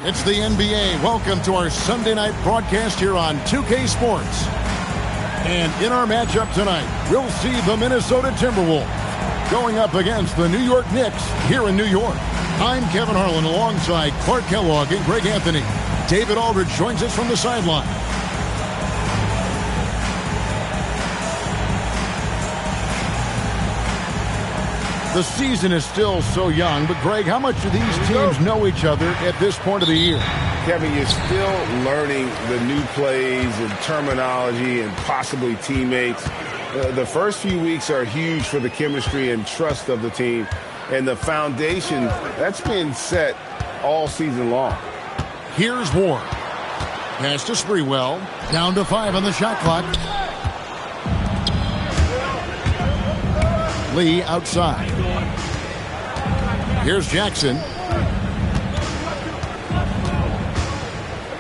It's the NBA. Welcome to our Sunday night broadcast here on 2K Sports. And in our matchup tonight, we'll see the Minnesota Timberwolves going up against the New York Knicks here in New York. I'm Kevin Harlan alongside Clark Kellogg and Greg Anthony. David Aldridge joins us from the sideline. The season is still so young, but Greg, how much do these teams know each other at this point of the year? Kevin, you're still learning the new plays and terminology and possibly teammates. The first few weeks are huge for the chemistry and trust of the team. And the foundation, that's been set all season long. Here's Ward. Pass to Sprewell. Down to 5 on the shot clock. Lee outside. Here's Jackson.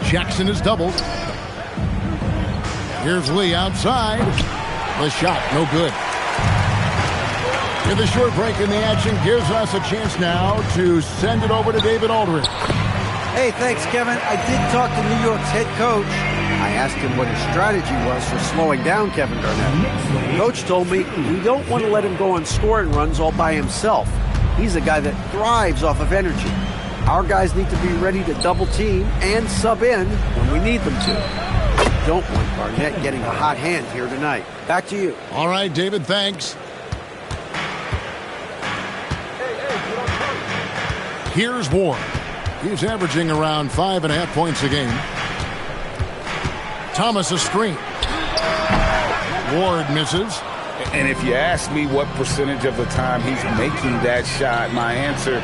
Jackson is doubled. Here's Lee outside. The shot, no good. With a short break in the action gives us a chance now to send it over to David Aldridge. Hey, thanks, Kevin. I did talk to New York's head coach. I asked him what his strategy was for slowing down Kevin Garnett. Coach told me we don't want to let him go on scoring runs all by himself. He's a guy that thrives off of energy. Our guys need to be ready to double team and sub in when we need them to. Don't want Garnett getting a hot hand here tonight. Back to you. All right, David, thanks. Here's Ward. He's averaging around 5.5 points a game. Thomas a screen. Ward misses. And if you ask me what percentage of the time he's making that shot, my answer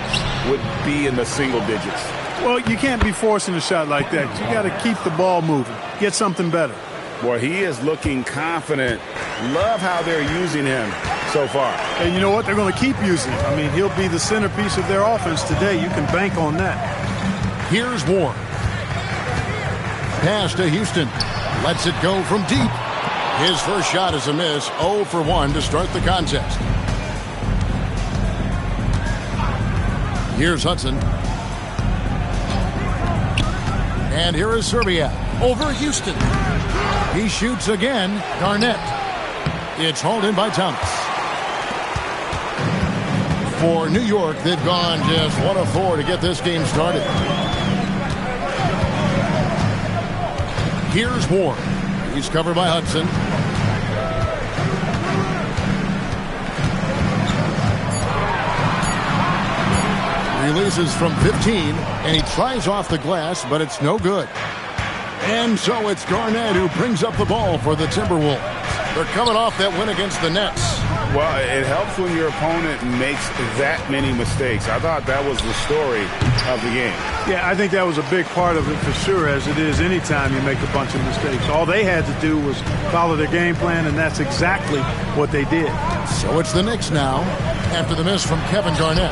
would be in the single digits. Well, you can't be forcing a shot like that. You got to keep the ball moving. Get something better. Well, he is looking confident. Love how they're using him so far. And you know what? They're going to keep using him. I mean, he'll be the centerpiece of their offense today. You can bank on that. Here's Ward. Pass to Houston. Lets it go from deep. His first shot is a miss. 0 for 1 to start the contest. Here's Hudson. And here is Serbia over Houston. He shoots again. Garnett. It's hauled in by Thomas. For New York, they've gone just 1 of 4 to get this game started. Here's Ward. He's covered by Hudson. Releases from 15, and he tries off the glass, but it's no good. And so it's Garnett who brings up the ball for the Timberwolves. They're coming off that win against the Nets. Well, it helps when your opponent makes that many mistakes. I thought that was the story of the game. Yeah, I think that was a big part of it for sure, as it is anytime you make a bunch of mistakes. All they had to do was follow their game plan, and that's exactly what they did. So it's the Knicks now, after the miss from Kevin Garnett.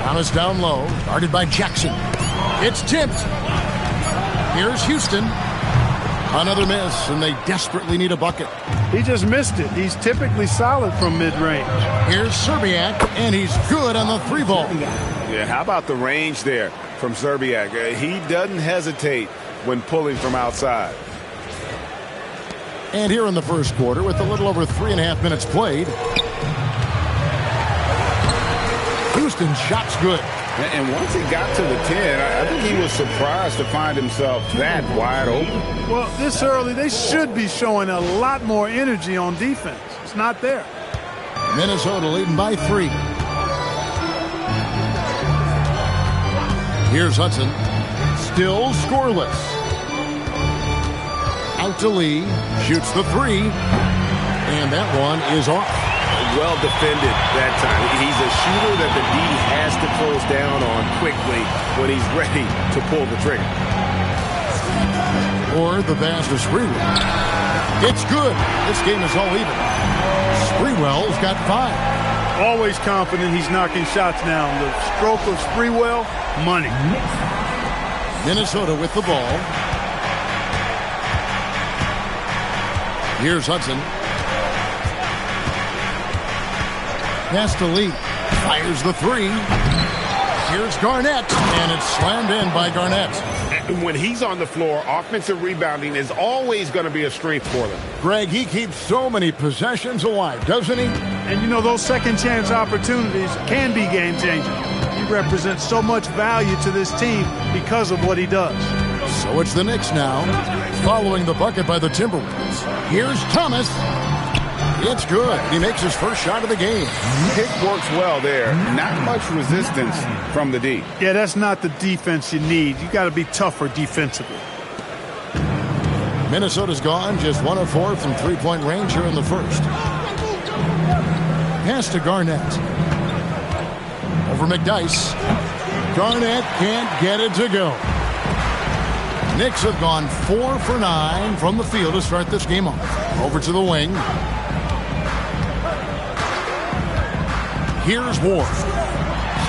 Thomas down low, guarded by Jackson. It's tipped. Here's Houston. Another miss, and they desperately need a bucket. He just missed it. He's typically solid from mid-range. Here's Serbiak, and he's good on the 3-ball. Yeah, how about the range there from Serbiak? He doesn't hesitate when pulling from outside. And here in the first quarter, with a little over 3.5 minutes played, Houston's shot's good. And once he got to the 10, I think he was surprised to find himself that wide open. Well, this early, they should be showing a lot more energy on defense. It's not there. Minnesota leading by 3. Here's Hudson. Still scoreless. Out to Lee. Shoots the 3. And that one is off. Well defended that time. He's a shooter that the D has to close down on quickly when he's ready to pull the trigger. Or the pass to Sprewell. It's good. This game is all even. Sprewell's got 5. Always confident he's knocking shots down. The stroke of Sprewell, money. Minnesota with the ball. Here's Hudson. Pass to Lee. Fires the 3. Here's Garnett, and it's slammed in by Garnett. When he's on the floor, offensive rebounding is always going to be a strength for them. Greg, he keeps so many possessions alive, doesn't he? And you know, those second chance opportunities can be game changing. He represents so much value to this team because of what he does. So it's the Knicks now, following the bucket by the Timberwolves. Here's Thomas. It's good. He makes his first shot of the game. Pick works well there. Not much resistance from the D. Yeah, that's not the defense you need. You got to be tougher defensively. Minnesota's gone just 1 of 4 from three-point range here in the first. Pass to Garnett. Over McDyess. Garnett can't get it to go. Knicks have gone 4 for 9 from the field to start this game off. Over to the wing. Here's Ward.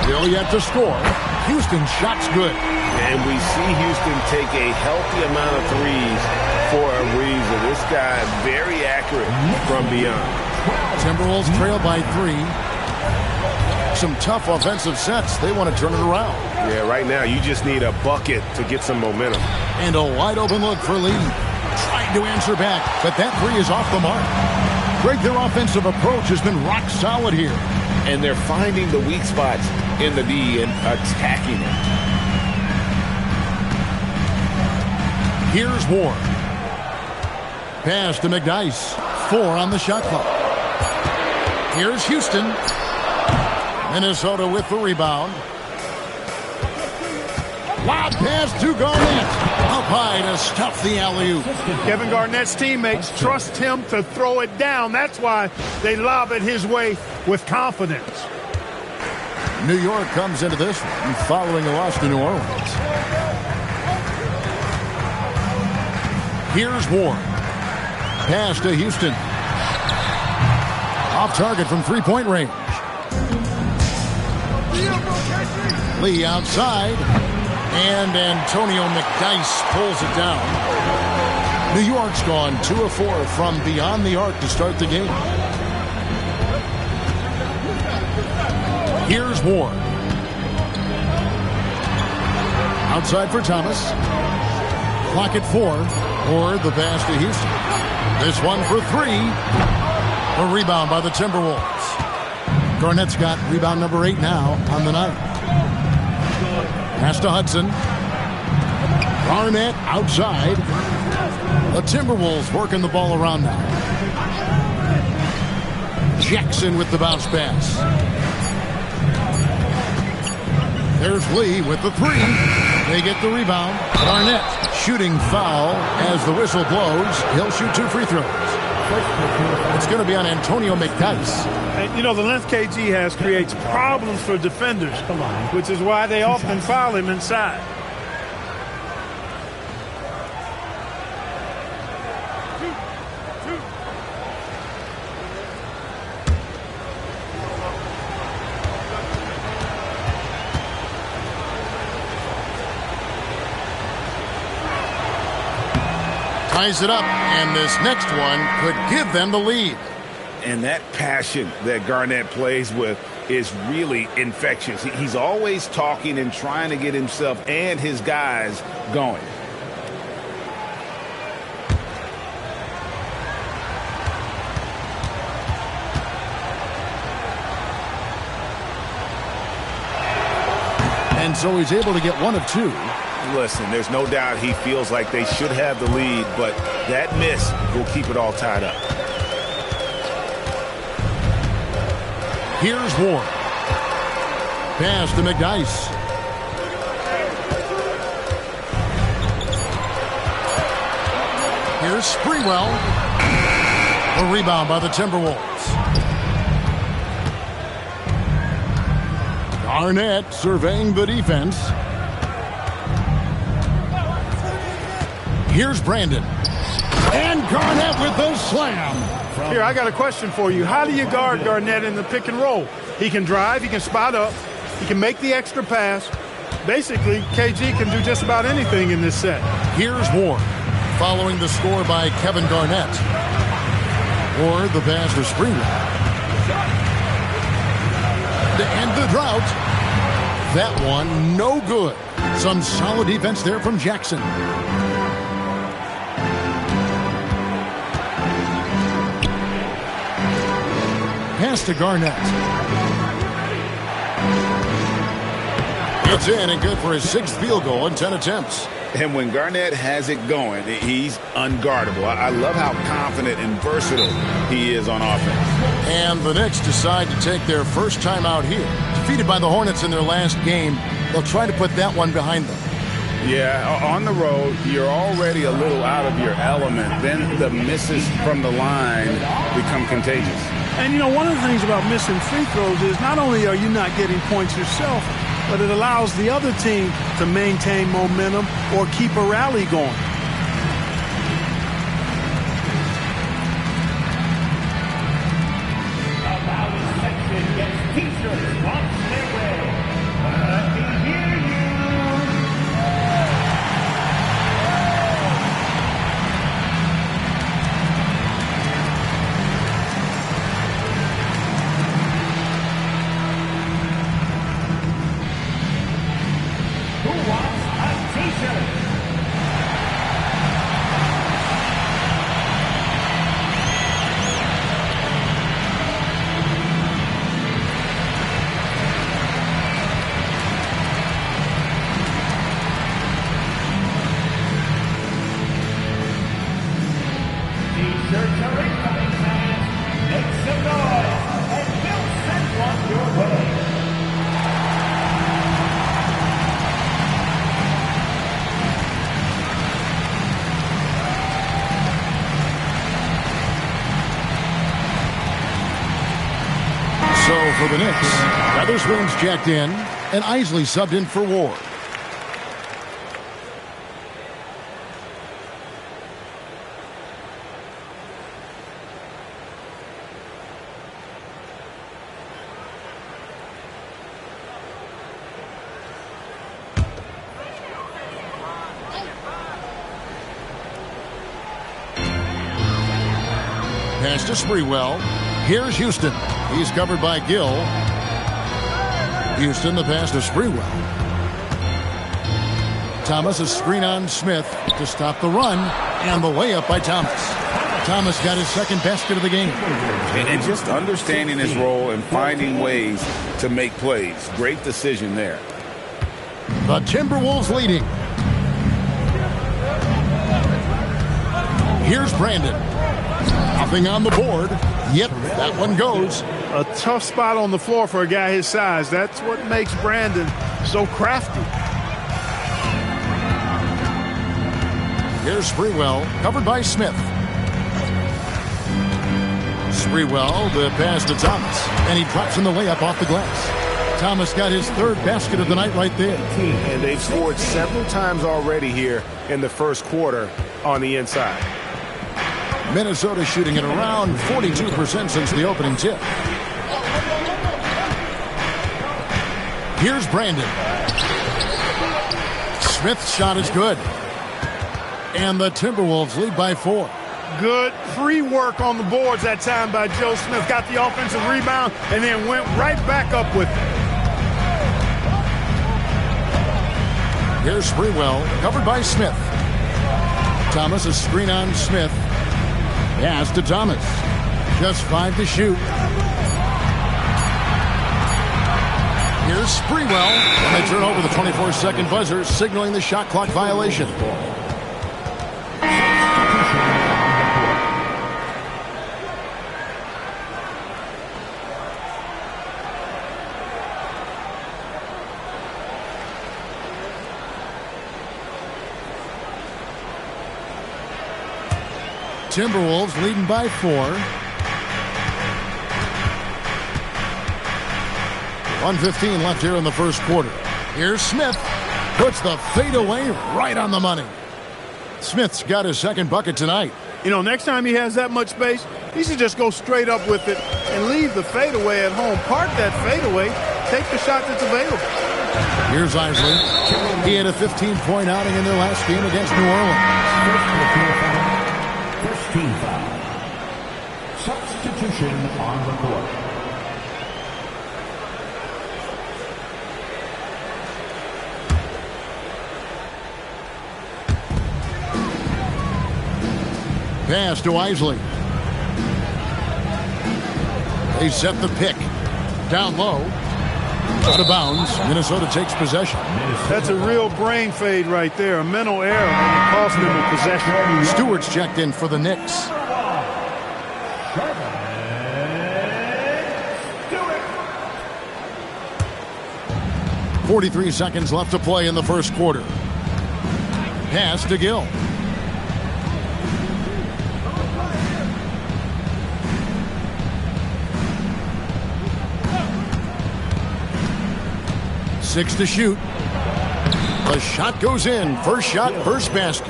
Still yet to score. Houston's shot's good. And we see Houston take a healthy amount of threes for a reason. This guy very accurate from beyond. Timberwolves trail by 3. Some tough offensive sets. They want to turn it around. Yeah, right now you just need a bucket to get some momentum. And a wide open look for Lee. Tried to answer back, but that three is off the mark. Greg, their offensive approach has been rock solid here. And they're finding the weak spots in the D and attacking it. Here's Ward. Pass to McDyess. 4 on the shot clock. Here's Houston. Minnesota with the rebound. Lob pass to Garnett. Up high to stuff the alley-oop. Kevin Garnett's teammates trust him to throw it down. That's why they lob it his way with confidence. New York comes into this one following a loss to New Orleans. Here's Ward. Pass to Houston. Off target from three-point range. Lee outside. And Antonio McDyess pulls it down. New York's gone 2 of 4 from beyond the arc to start the game. Here's Ward. Outside for Thomas. Clock at 4. Ward the pass to Houston. This one for 3. A rebound by the Timberwolves. Garnett's got rebound number 8 now on the night. Pass to Hudson. Garnett outside. The Timberwolves working the ball around now. Jackson with the bounce pass. There's Lee with the 3. They get the rebound. Garnett shooting foul as the whistle blows. He'll shoot 2 free throws. It's going to be on Antonio McDyess. And, you know, the length KG has creates problems for defenders, which is why they often foul him inside. Ties it up, and this next one could give them the lead. And that passion that Garnett plays with is really infectious. He's always talking and trying to get himself and his guys going. And so he's able to get 1 of 2. Listen, there's no doubt he feels like they should have the lead, but that miss will keep it all tied up. Here's Ward. Pass to McDyess. Here's Sprewell. A rebound by the Timberwolves. Garnett surveying the defense. Here's Brandon. And Garnett with the slam. Here, I got a question for you. How do you guard Garnett in the pick and roll? He can drive, he can spot up, he can make the extra pass. Basically, KG can do just about anything in this set. Here's Ward, following the score by Kevin Garnett. Ward the pass to Sprewell. To end the drought, That one, no good. Some solid defense there from Jackson. Pass to Garnett. It's in and good for his 6th field goal in 10 attempts. And when Garnett has it going, he's unguardable. I love how confident and versatile he is on offense. And the Knicks decide to take their first time out here. Defeated by the Hornets in their last game, they'll try to put that one behind them. Yeah, on the road, you're already a little out of your element. Then the misses from the line become contagious. And, you know, one of the things about missing free throws is not only are you not getting points yourself, but it allows the other team to maintain momentum or keep a rally going. For the Knicks, Weatherspoon's checked in, and Isley subbed in for Ward. Pass to Sprewell. Here's Houston. He's covered by Gill. Houston, the pass to Sprewell. Thomas, a screen on Smith to stop the run, and the layup by Thomas. Thomas got his 2nd basket of the game. And just understanding his role and finding ways to make plays. Great decision there. The Timberwolves leading. Here's Brandon. Nothing on the board. Yep, that one goes. A tough spot on the floor for a guy his size. That's what makes Brandon so crafty. Here's Sprewell, covered by Smith. Sprewell, the pass to Thomas, and he drops in the layup off the glass. Thomas got his 3rd basket of the night right there. And they've scored several times already here in the first quarter on the inside. Minnesota shooting at around 42% since the opening tip. Here's Brandon. Smith's shot is good. And the Timberwolves lead by 4. Good free work on the boards that time by Joe Smith. Got the offensive rebound and then went right back up with it. Here's Sprewell, covered by Smith. Thomas, a screen on Smith. Pass to Thomas. Just 5 to shoot. Here's Sprewell. And they turn over the 24-second buzzer, signaling the shot clock violation. Timberwolves leading by 4. 1:15 left here in the first quarter. Here's Smith. Puts the fadeaway right on the money. Smith's got his 2nd bucket tonight. You know, next time he has that much space, he should just go straight up with it and leave the fadeaway at home. Park that fadeaway. Take the shot that's available. Here's Isley. He had a 15-point outing in their last game against New Orleans. Team foul. Substitution on the court. Pass to Isley. They set the pick. Down low. Out of bounds. Minnesota takes possession. That's a real brain fade right there. A mental error that cost them a possession. Stewart's checked in for the Knicks. 43 seconds left to play in the first quarter. Pass to Gill. Six to shoot. The shot goes in. First shot, first basket.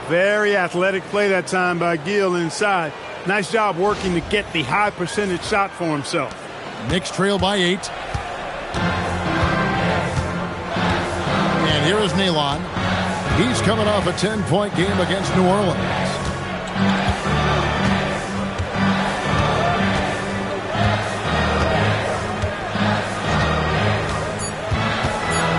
Very athletic play that time by Gill inside. Nice job working to get the high percentage shot for himself. Knicks trail by 8. And here is Nalon. He's coming off a 10-point game against New Orleans.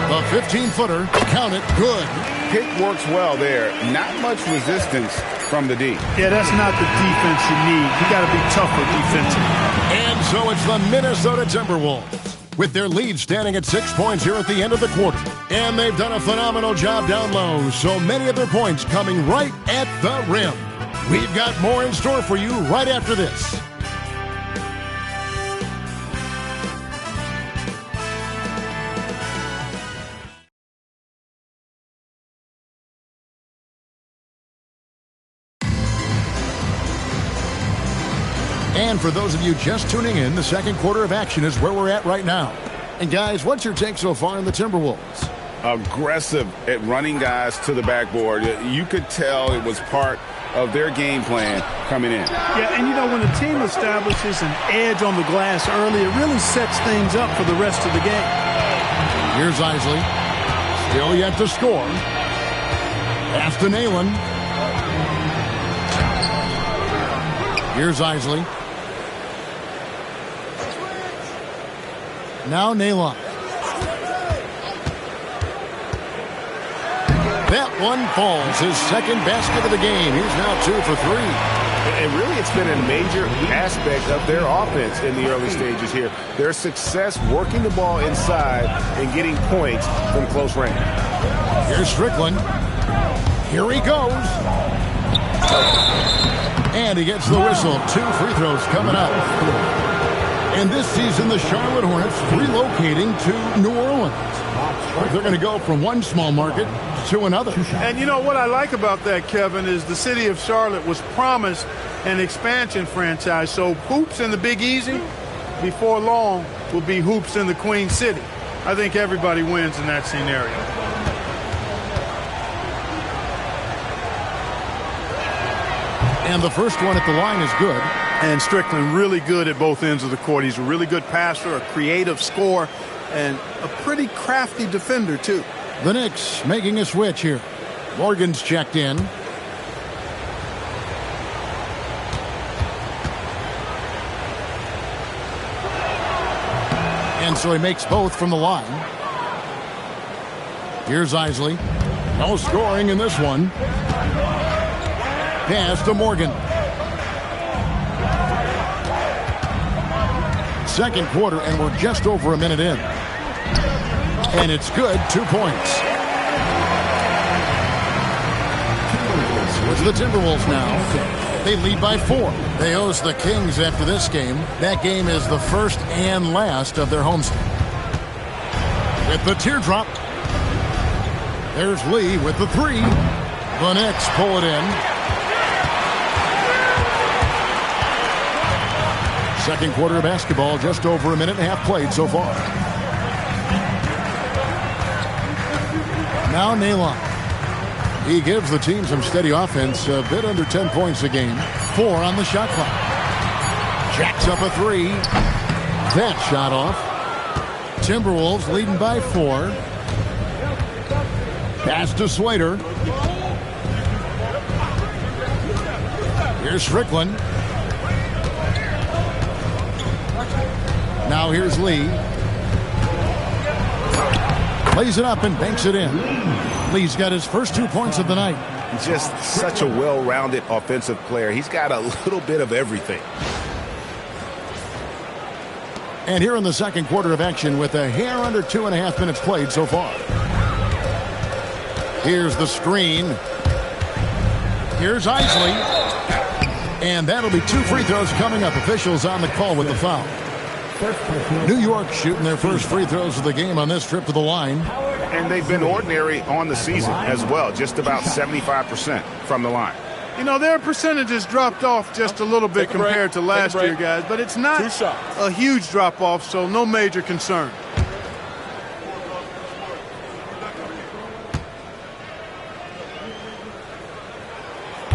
The 15-footer, count it, good. Pick works well there. Not much resistance from the D. Yeah, that's not the defense you need. You got to be tougher defensively. And so it's the Minnesota Timberwolves with their lead standing at 6 points here at the end of the quarter. And they've done a phenomenal job down low, so many of their points coming right at the rim. We've got more in store for you right after this. And for those of you just tuning in, the second quarter of action is where we're at right now. And guys, what's your take so far on the Timberwolves? Aggressive at running guys to the backboard. You could tell it was part of their game plan coming in. Yeah, and you know, when a team establishes an edge on the glass early, it really sets things up for the rest of the game. Here's Isley. Still yet to score. Pass to Nalon. Here's Isley. Now Nalon. That one falls. His second basket of the game. He's now 2 for 3. And really, it's been a major aspect of their offense in the early stages here. Their success working the ball inside and getting points from close range. Here's Strickland. Here he goes. And he gets the whistle. 2 free throws coming up. And this season, the Charlotte Hornets relocating to New Orleans. They're going to go from one small market to another. And you know what I like about that, Kevin, is the city of Charlotte was promised an expansion franchise. So hoops in the Big Easy, before long, will be hoops in the Queen City. I think everybody wins in that scenario. And the first one at the line is good. And Strickland really good at both ends of the court. He's a really good passer, a creative scorer, and a pretty crafty defender, too. The Knicks making a switch here. Morgan's checked in. And so he makes both from the line. Here's Isley. No scoring in this one. Pass to Morgan. Second quarter, and we're just over a minute in. And it's good, 2 points. It's the Timberwolves now. They lead by 4. They host the Kings after this game. That game is the first and last of their homestand. With the teardrop. There's Lee with the 3. The Knicks pull it in. Second quarter of basketball, just over a minute and a half played so far. Now Nalon. He gives the team some steady offense, a bit under 10 points a game. 4 on the shot clock. Jacks up a 3. That shot off. Timberwolves leading by 4. Pass to Slater. Here's Strickland. Now here's Lee. Lays it up and banks it in. Lee's got his first 2 points of the night. just such a well-rounded offensive player. He's got a little bit of everything. And here in the second quarter of action with a hair under 2.5 minutes played so far. Here's the screen. Here's Isley. And that'll be 2 free throws coming up. Officials on the call with the foul. New York shooting their first free throws of the game on this trip to the line. And they've been ordinary on the season as well, just about 75% from the line. You know, their percentages dropped off just a little bit compared to last year, guys, but it's not a huge drop-off, so no major concern.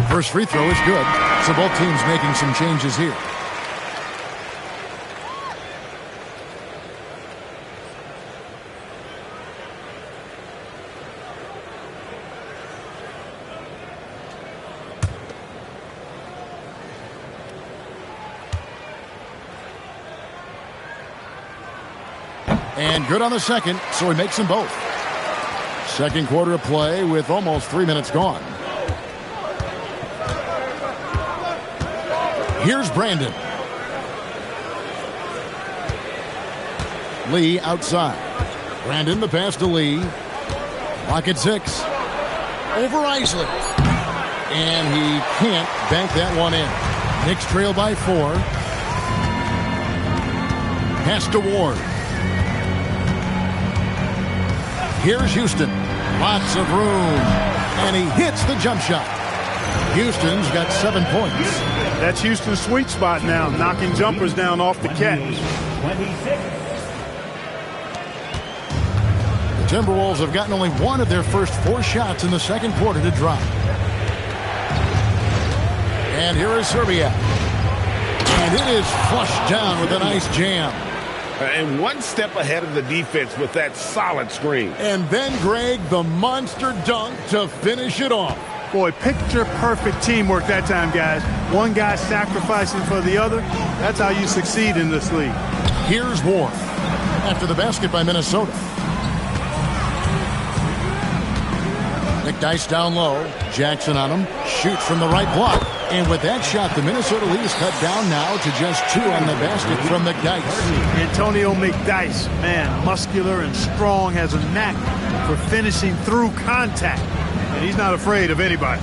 First free throw is good, so both teams making some changes here. And good on the second, so he makes them both. Second quarter of play with almost 3 minutes gone. Here's Brandon. Lee outside. Brandon, the pass to Lee. Clock at 6. Over Isley. And he can't bank that one in. Knicks trail by 4. Pass to Ward. Here's Houston. Lots of room. And he hits the jump shot. Houston's got 7 points. That's Houston's sweet spot now, knocking jumpers down off the catch. The Timberwolves have gotten only one of their first 4 shots in the second quarter to drop. And here is Serbia. And it is flushed down with a nice jam. And one step ahead of the defense with that solid screen. And then, Greg, the monster dunk to finish it off. Boy, picture-perfect teamwork that time, guys. One guy sacrificing for the other. That's how you succeed in this league. Here's Ward after the basket by Minnesota. McDyess down low. Jackson on him. Shoots from the right block. And with that shot, the Minnesota lead is cut down now to just 2 on the basket from McDyess. Antonio McDyess, man, muscular and strong, has a knack for finishing through contact. And he's not afraid of anybody.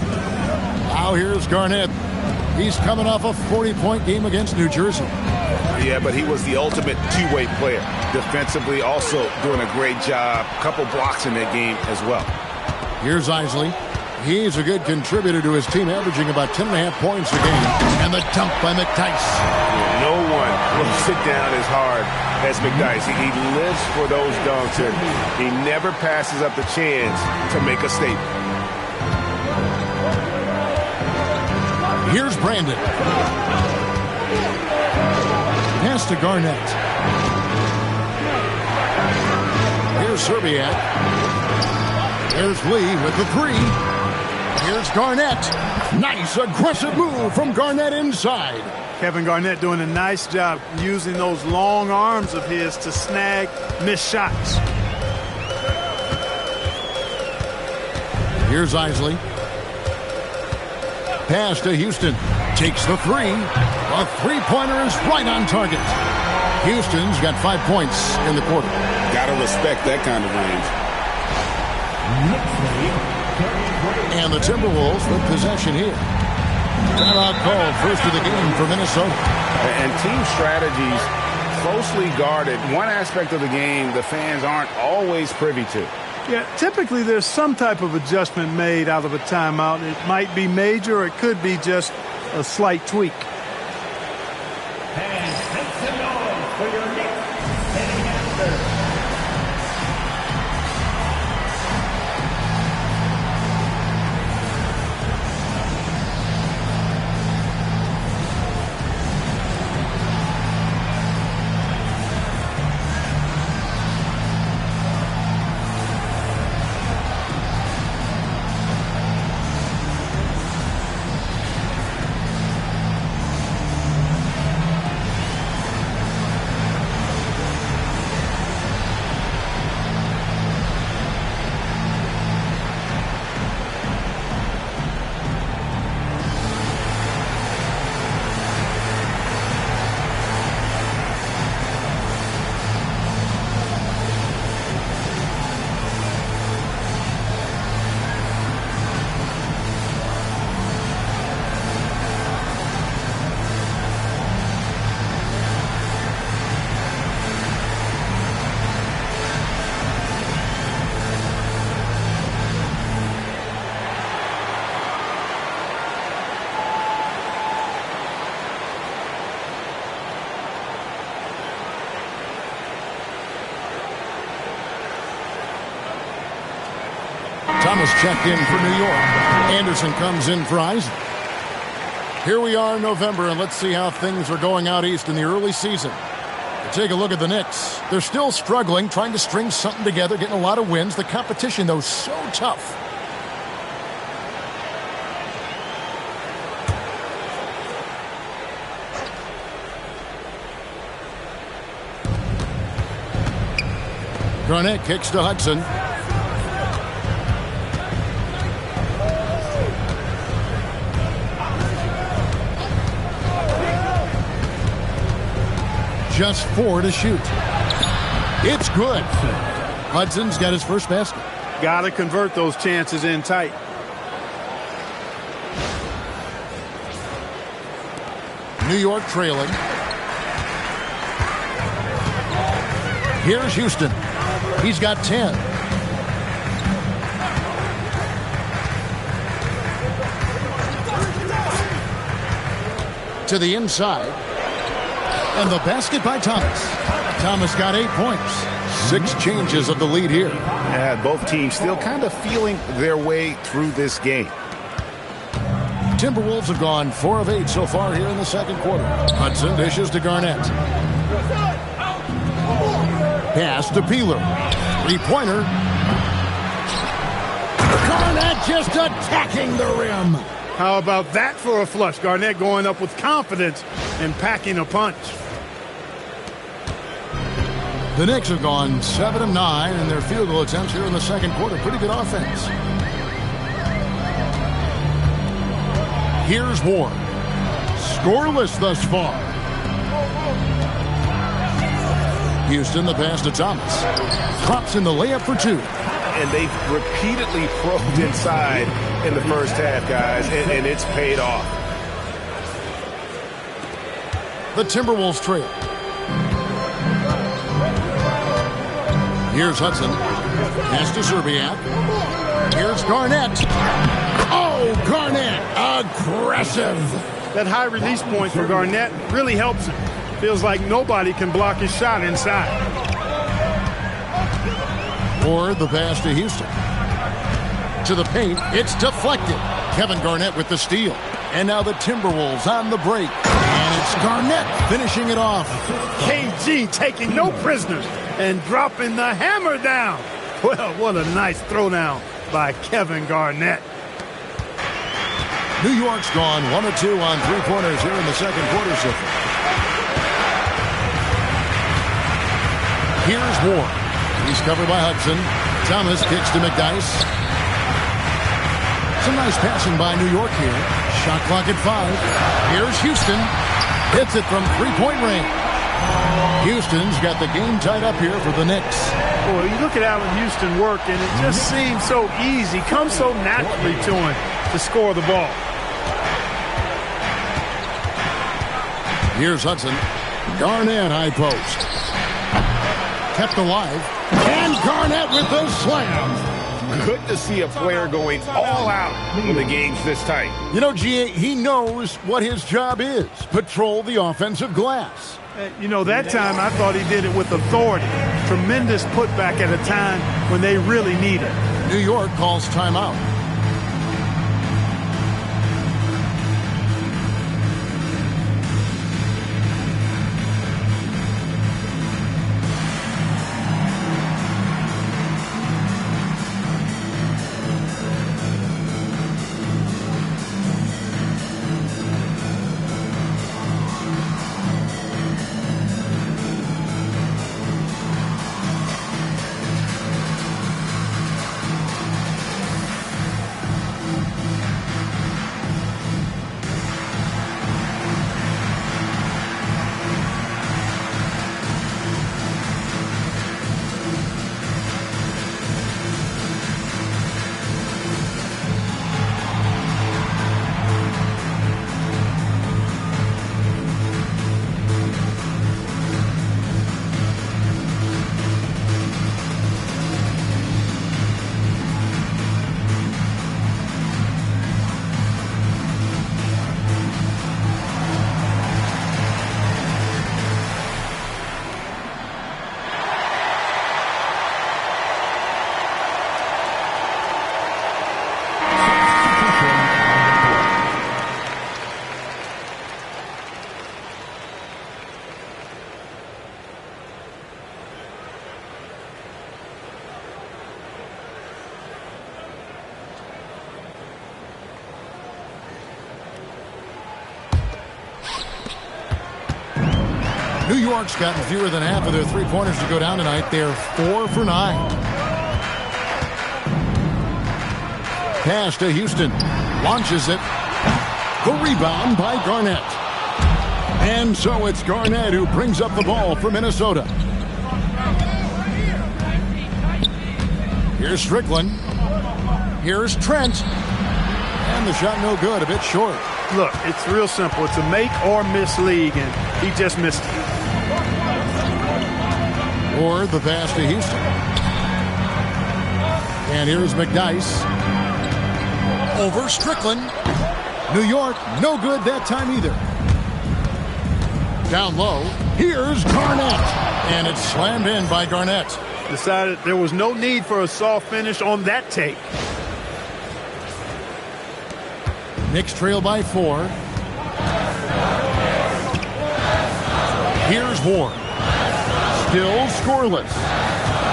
Now here's Garnett. He's coming off a 40-point game against New Jersey. Yeah, but he was the ultimate two-way player. Defensively, also doing a great job. Couple blocks in that game as well. Here's Isley. He's a good contributor to his team, averaging about 10.5 points a game. And the dunk by McDyess. No one will sit down as hard as McDyess. He lives for those dunks, and he never passes up the chance to make a statement. Here's Brandon. Pass to Garnett. Here's Serbia. There's Lee with the 3. Here's Garnett. Nice aggressive move from Garnett inside. Kevin Garnett doing a nice job using those long arms of his to snag missed shots. Here's Isley. Pass to Houston. Takes the 3. A three-pointer is right on target. Houston's got 5 points in the quarter. Gotta respect that kind of range. And the Timberwolves with possession here. Timeout called first of the game for Minnesota. And team strategies closely guarded. One aspect of the game the fans aren't always privy to. Yeah, typically there's some type of adjustment made out of a timeout. It might be major, or it could be just a slight tweak. And make some noise for your Knicks heading after. Thomas checked in for New York. Anderson comes in for Isaac. Here we are in November, and let's see how things are going out east in the early season. Take a look at the Knicks. They're still struggling, trying to string something together, getting a lot of wins. The competition, though, so tough. Garnett kicks to Hudson. Just 4 to shoot. It's good. Hudson's got his first basket. Got to convert those chances in tight. New York trailing. Here's Houston. He's got 10. To the inside. And the basket by Thomas. Thomas got 8 points. 6 changes of the lead here. Yeah, both teams still kind of feeling their way through this game. Timberwolves have gone 4 of 8 so far here in the second quarter. Hudson dishes to Garnett. Pass to Peeler. 3-pointer. Garnett just attacking the rim. How about that for a flush? Garnett going up with confidence and packing a punch. The Knicks have gone 7 of 9 in their field goal attempts here in the second quarter. Pretty good offense. Here's Ward. Scoreless thus far. Houston, the pass to Thomas. Drops in the layup for 2. And they've repeatedly probed inside in the first half, guys, and it's paid off. The Timberwolves trail. Here's Hudson. Pass to Zerbiak. Here's Garnett. Oh, Garnett, aggressive. That high release point for Garnett really helps him. Feels like nobody can block his shot inside. Or the pass to Houston. To the paint, it's deflected. Kevin Garnett with the steal. And now the Timberwolves on the break. And it's Garnett finishing it off. KG taking no prisoners and dropping the hammer down. Well, what a nice throwdown by Kevin Garnett. New York's gone 1 of 2 on 3-pointers here in the second quarter so far. Here's Ward. He's covered by Hudson. Thomas kicks to McDyess. Some nice passing by New York here. Shot clock at 5. Here's Houston. Hits it from 3-point range. Houston's got the game tied up here for the Knicks. Boy, you look at Allen Houston work, and it just seems so easy. Comes so naturally to him to score the ball. Here's Hudson. Garnett high post. Kept alive. And Garnett with the slam. Good to see a player going all out when the game's this tight. You know, G.A., he knows what his job is. Patrol the offensive glass. You know, that time I thought he did it with authority. Tremendous putback at a time when they really need it. New York calls timeout. New York's gotten fewer than half of their three-pointers to go down tonight. They're 4 for 9. Pass to Houston. Launches it. The rebound by Garnett. And so it's Garnett who brings up the ball for Minnesota. Here's Strickland. Here's Trent. And the shot no good, a bit short. Look, it's real simple. It's a make or miss league, and he just missed it. Or the pass to Houston. And here's McDyess. Over Strickland. New York, no good that time either. Down low, here's Garnett. And it's slammed in by Garnett. Decided there was no need for a soft finish on that take. Knicks trail by 4. Here's Ward. Still scoreless.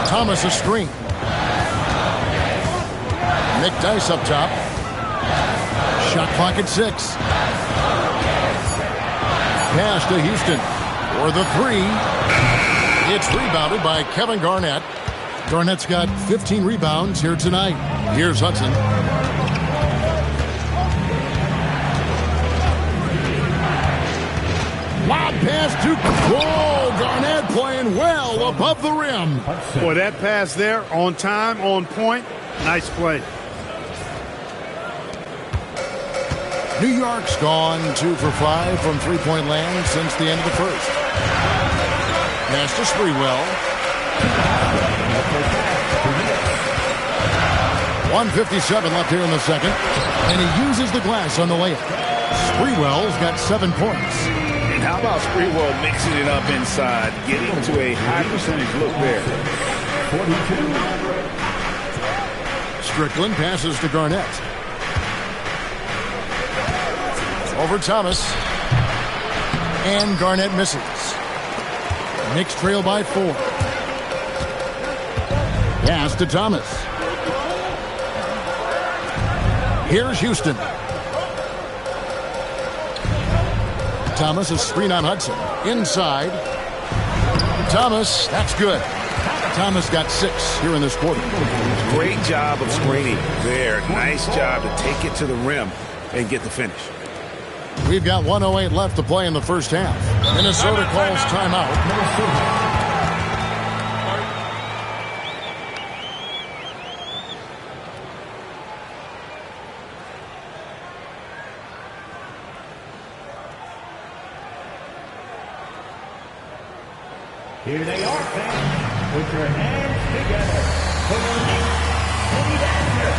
Thomas a screen. McDyess up top. Shot clock at 6. Pass to Houston for the 3. It's rebounded by Kevin Garnett. Garnett's got 15 rebounds here tonight. Here's Hudson. Lob pass to Garnett playing well above the rim. Boy, that pass there on time, on point. Nice play. New York's gone 2 for 5 from three-point land since the end of the first. Pass to Sprewell. 1:57 left here in the second. And he uses the glass on the layup. Sprewell's got 7 points. And how about Sprewell mixing it up inside, getting to a high percentage look there. 42. Strickland passes to Garnett. Over Thomas. And Garnett misses. Knicks trail by 4. Pass to Thomas. Here's Houston. Thomas a screen on Hudson. Inside. Thomas, that's good. Thomas got 6 here in this quarter. Great job of screening there. Nice job to take it to the rim and get the finish. We've got 1:08 left to play in the first half. Minnesota calls timeout. Here they are, fans. Put your hands together for your Knicks City Badger.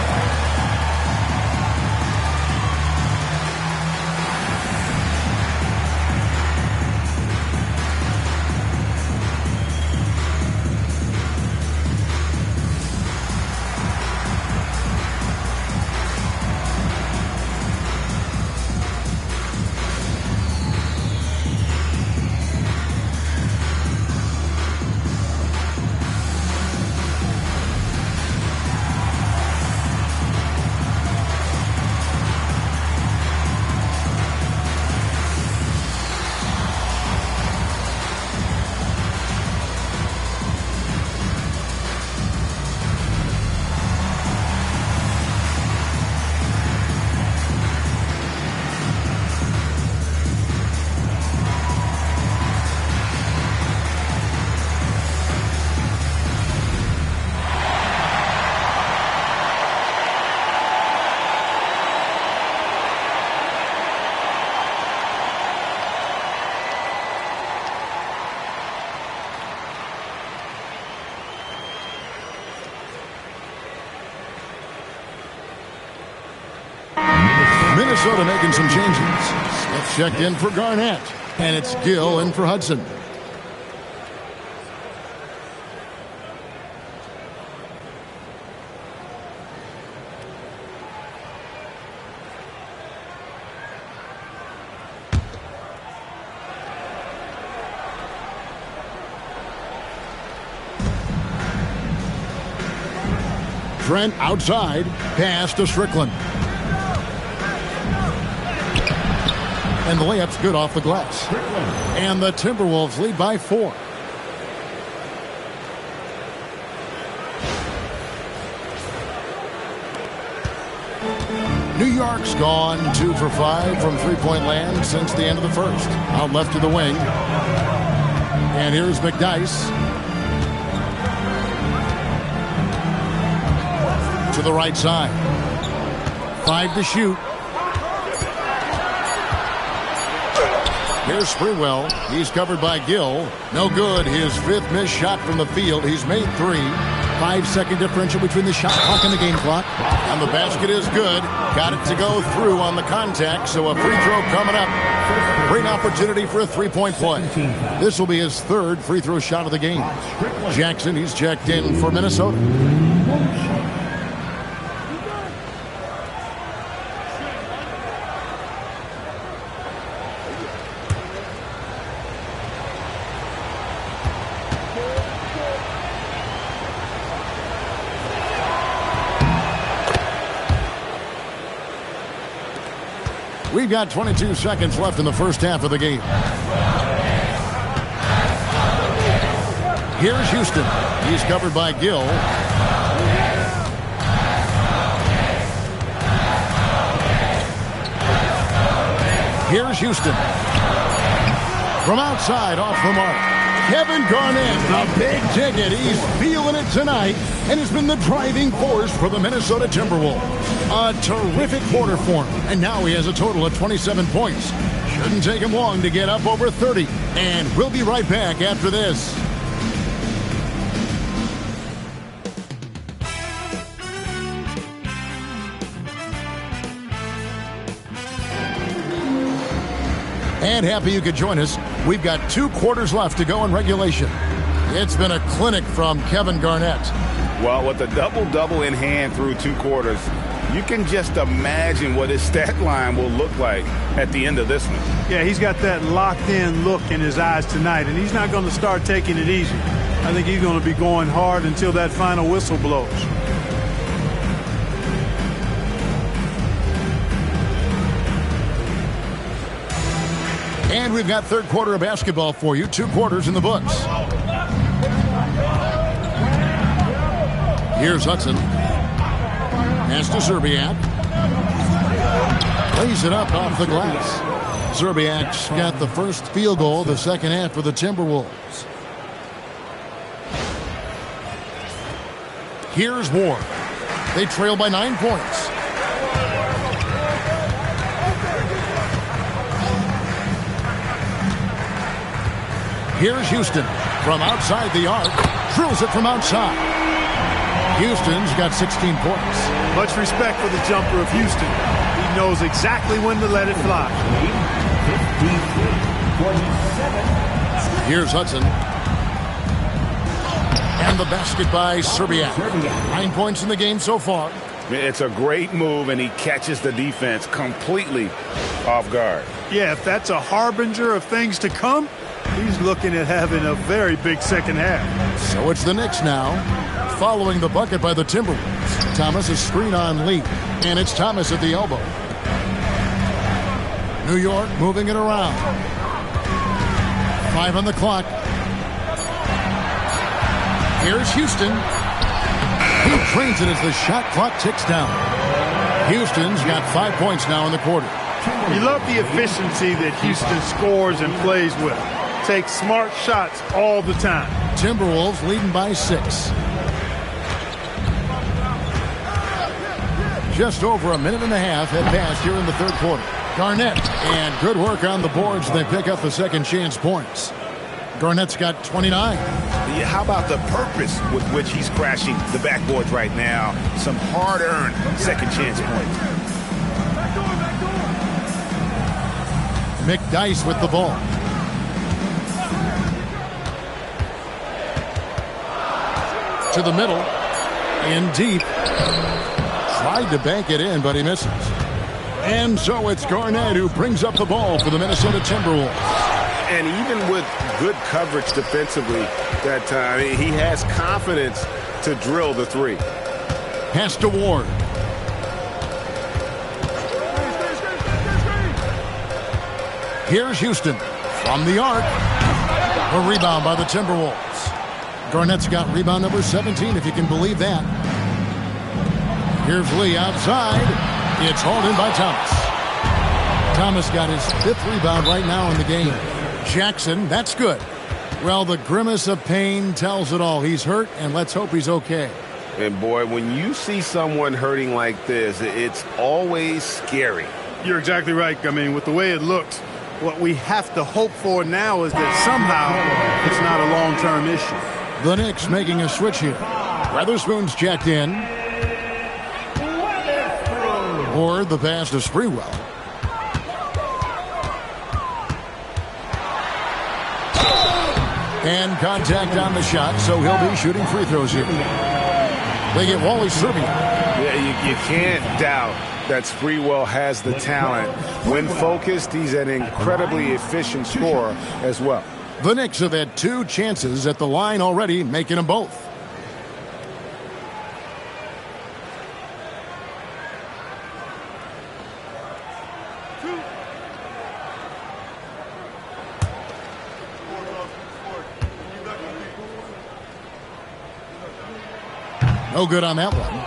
Minnesota making some changes. Smith checked in for Garnett. And it's Gill in for Hudson. Trent outside. Pass to Strickland. And the layup's good off the glass. And the Timberwolves lead by 4. New York's gone 2 for 5 from three-point land since the end of the first. Out left to the wing. And here's McDyess. To the right side. 5 to shoot. Here's Sprewell. He's covered by Gill. No good. His 5th missed shot from the field. He's made 3. 5-second differential between the shot clock and the game clock. And the basket is good. Got it to go through on the contact, so a free throw coming up. Great opportunity for a three-point play. This will be his 3rd free throw shot of the game. Jackson, he's checked in for Minnesota. We've got 22 seconds left in the first half of the game. Here's Houston. He's covered by Gill. Here's Houston. From outside, off the mark. Kevin Garnett, a big ticket. He's feeling it tonight and has been the driving force for the Minnesota Timberwolves. A terrific quarter for him, and now he has a total of 27 points. Shouldn't take him long to get up over 30, and we'll be right back after this. And happy you could join us. We've got 2 quarters left to go in regulation. It's been a clinic from Kevin Garnett. Well, with a double-double in hand through 2 quarters, you can just imagine what his stat line will look like at the end of this one. Yeah, he's got that locked-in look in his eyes tonight, and he's not going to start taking it easy. I think he's going to be going hard until that final whistle blows. And we've got third quarter of basketball for you. 2 quarters in the books. Here's Hudson. Pass to Zerbiak. Lays it up off the glass. Zerbiak's got the first field goal of the second half for the Timberwolves. Here's Ward. They trail by 9 points. Here's Houston from outside the arc. Drills it from outside. Houston's got 16 points. Much respect for the jumper of Houston. He knows exactly when to let it fly. Here's Hudson. And the basket by Zerbiak. 9 points in the game so far. It's a great move, and he catches the defense completely off guard. Yeah, if that's a harbinger of things to come, he's looking at having a very big second half. So it's the Knicks now, following the bucket by the Timberwolves. Thomas is screen on Lee, and it's Thomas at the elbow. New York moving it around. 5 on the clock. Here's Houston. He trains it as the shot clock ticks down. Houston's got 5 points now in the quarter. You love the efficiency that Houston scores and plays with. Takes smart shots all the time. Timberwolves leading by 6. Just over a minute and a half had passed here in the third quarter. Garnett, and good work on the boards. They pick up the second chance points. Garnett's got 29. Yeah, how about the purpose with which he's crashing the backboards right now? Some hard-earned second chance points. McDyess with the ball. To the middle. In deep. Tried to bank it in, but he misses. And so it's Garnett who brings up the ball for the Minnesota Timberwolves. And even with good coverage defensively that time, he has confidence to drill the three. Pass to Ward. Here's Houston from the arc. A rebound by the Timberwolves. Garnett's got rebound number 17, if you can believe that. Here's Lee outside. It's hauled in by Thomas. Thomas got his 5th rebound right now in the game. Jackson, that's good. Well, the grimace of pain tells it all. He's hurt, and let's hope he's okay. And, boy, when you see someone hurting like this, it's always scary. You're exactly right. I mean, with the way it looks, what we have to hope for now is that somehow it's not a long-term issue. The Knicks making a switch here. Weatherspoon's checked in. Or the pass to Sprewell. And contact on the shot, so he'll be shooting free throws here. They get Wally Serbia. Yeah, you can't doubt that Sprewell has the talent. When focused, he's an incredibly efficient scorer as well. The Knicks have had 2 chances at the line already, making them both. No good on that one.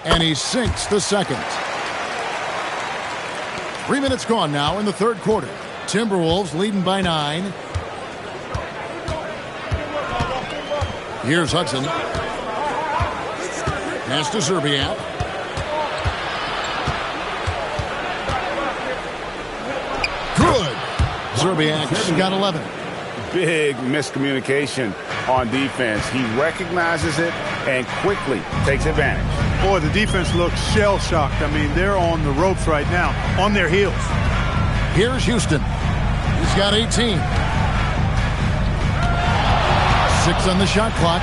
And he sinks the second. 3 minutes gone now in the third quarter. Timberwolves leading by 9. Here's Hudson. Pass to Zerbiak. Good. Zerbiak's got 11. Big miscommunication on defense. He recognizes it and quickly takes advantage. Boy, the defense looks shell-shocked. I mean, they're on the ropes right now, on their heels. Here's Houston. He's got 18. 6 on the shot clock.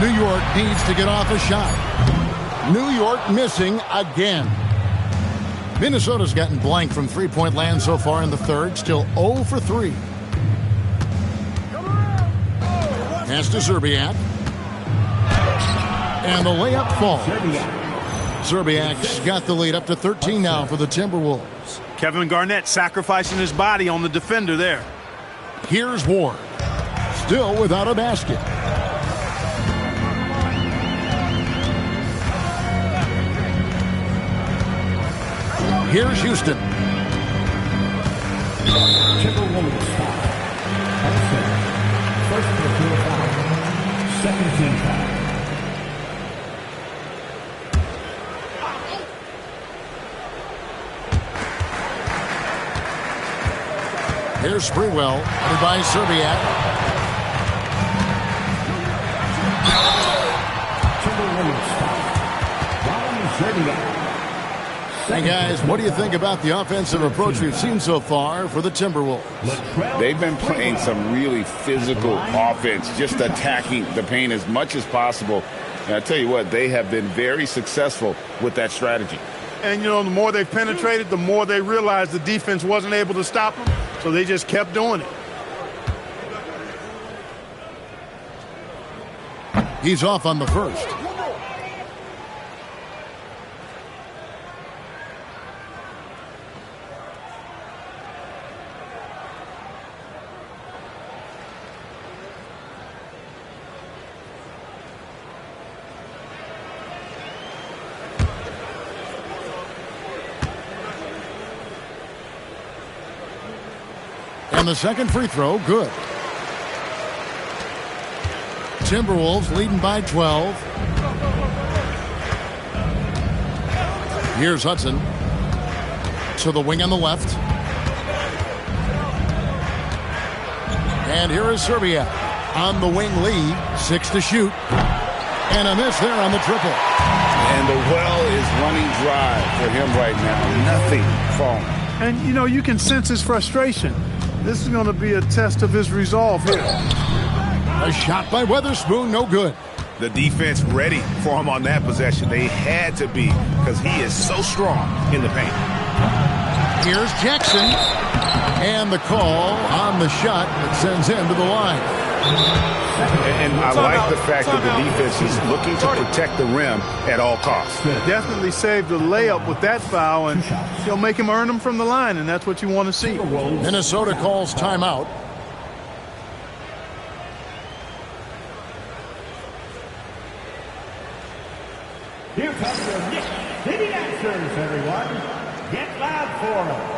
New York needs to get off a shot. New York missing again. Minnesota's gotten blank from three-point land so far in the third. Still 0 for 3. Pass to Zerbiak. And the layup falls. Zerbiak's got the lead up to 13 now for the Timberwolves. Kevin Garnett sacrificing his body on the defender there. Here's Ward. Still without a basket. Here's Houston. Timberwolves foul. First personal foul. Second team foul. Here's Sprewell, headed by Zerbiak. Timberwolves foul. Zerbiak. Hey guys, what do you think about the offensive approach we've seen so far for the Timberwolves? They've been playing some really physical offense, just attacking the paint as much as possible. And I tell you what, they have been very successful with that strategy. And, you know, the more they've penetrated, the more they realized the defense wasn't able to stop them. So they just kept doing it. He's off on the first. And the second free throw, good. Timberwolves leading by 12. Here's Hudson to the wing on the left. And here is Serbia on the wing. Lee, 6 to shoot. And a miss there on the triple. And the well is running dry for him right now. Nothing falling. And, you know, you can sense his frustration. This is going to be a test of his resolve here. A shot by Weatherspoon, no good. The defense ready for him on that possession. They had to be because he is so strong in the paint. Here's Jackson. And the call on the shot that sends him to the line. And I like the fact that the defense is looking to protect the rim at all costs. Definitely saved the layup with that foul, and he'll make him earn them from the line, and that's what you want to see. Minnesota calls timeout. Here comes the Knicks City Dancers, everyone. Get loud for them.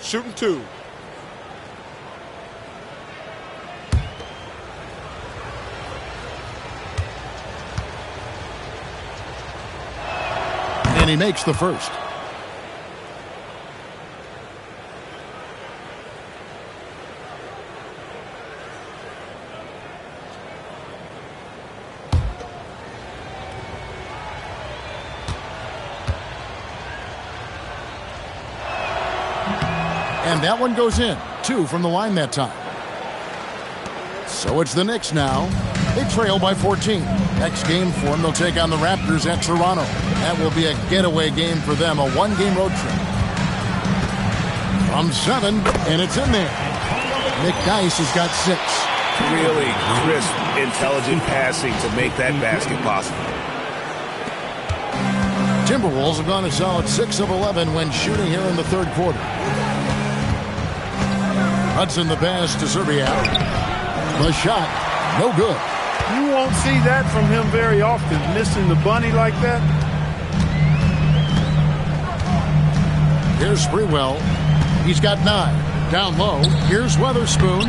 Shooting two. And he makes the first. And that one goes in. 2 from the line that time. So it's the Knicks now. They trail by 14. Next game for them, they'll take on the Raptors at Toronto. That will be a getaway game for them, a one-game road trip. From 7, and it's in there. Nick Dice has got 6. Really crisp, intelligent passing to make that basket possible. Timberwolves have gone a solid 6 of 11 when shooting here in the third quarter. Hudson the pass to Serbia. The shot, no good. You won't see that from him very often, missing the bunny like that. Here's Sprewell. He's got 9. Down low. Here's Weatherspoon.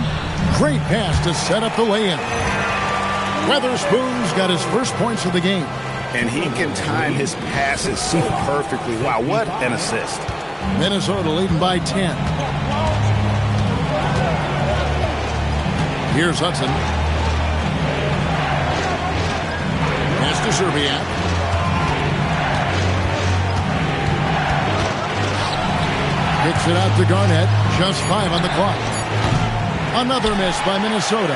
Great pass to set up the lay-in. Weatherspoon's got his first points of the game. And he can time his passes so perfectly. Wow, what an assist. Minnesota leading by 10. Here's Hudson. Pass to Serbia. Kicks it out to Garnett. Just 5 on the clock. Another miss by Minnesota.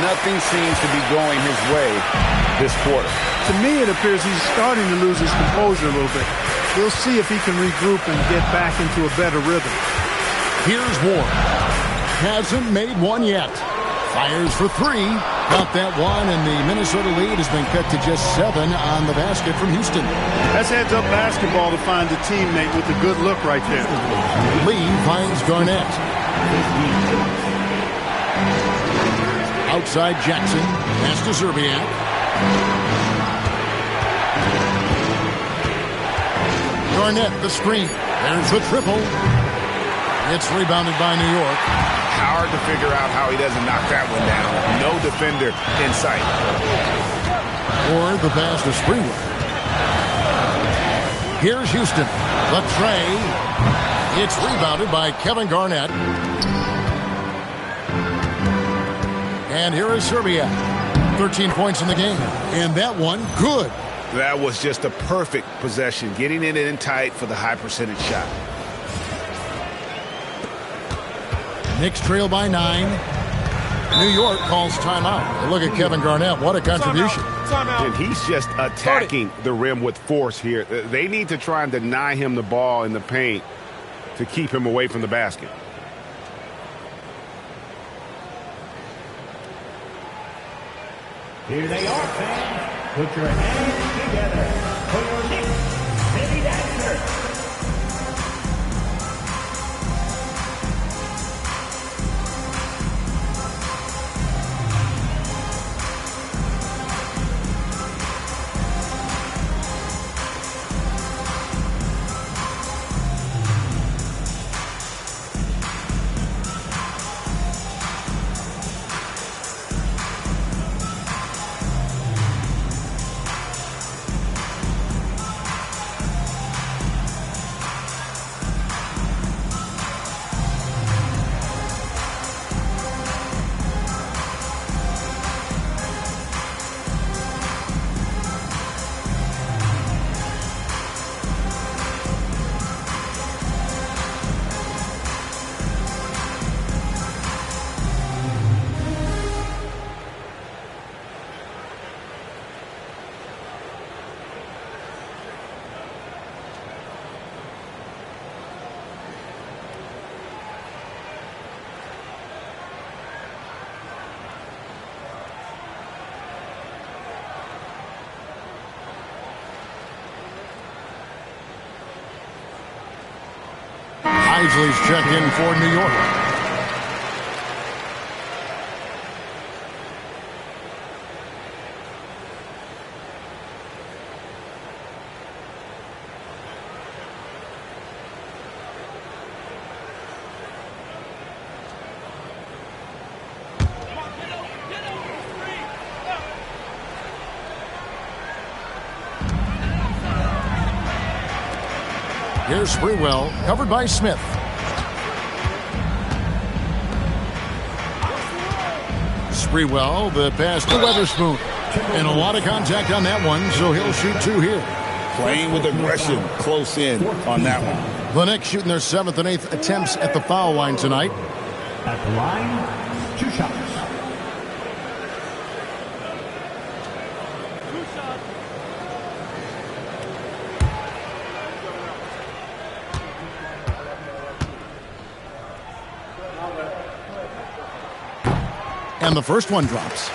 Nothing seems to be going his way this quarter. To me, it appears he's starting to lose his composure a little bit. We'll see if he can regroup and get back into a better rhythm. Here's Ward. Hasn't made one yet. Fires for 3. Got that one, and the Minnesota lead has been cut to just 7 on the basket from Houston. That's heads-up basketball to find a teammate with a good look right there. Lee finds Garnett. Outside Jackson. Pass to Serbia. Garnett, the screen. There's the triple. It's rebounded by New York. Hard to figure out how he doesn't knock that one down. No defender in sight. Or the pass to Sprewell. Here's Houston. The tray. It's rebounded by Kevin Garnett. And here is Serbia. 13 points in the game. And that one, good. That was just a perfect possession, getting it in tight for the high percentage shot. Knicks trail by 9. New York calls timeout. Look at Kevin Garnett. What a contribution. And he's just attacking the rim with force here. They need to try and deny him the ball in the paint to keep him away from the basket. Here they are, fans. Put your hands together for your Knicks City Dancers. Isley's checked in for New York. Here's Sprewell, covered by Smith. Sprewell, the pass to Weatherspoon. And a lot of contact on that one, so he'll shoot 2 here. Playing with aggression close in on that one. The Knicks shooting their 7th and 8th attempts at the foul line tonight. At the line, 2 shots. And the first one drops.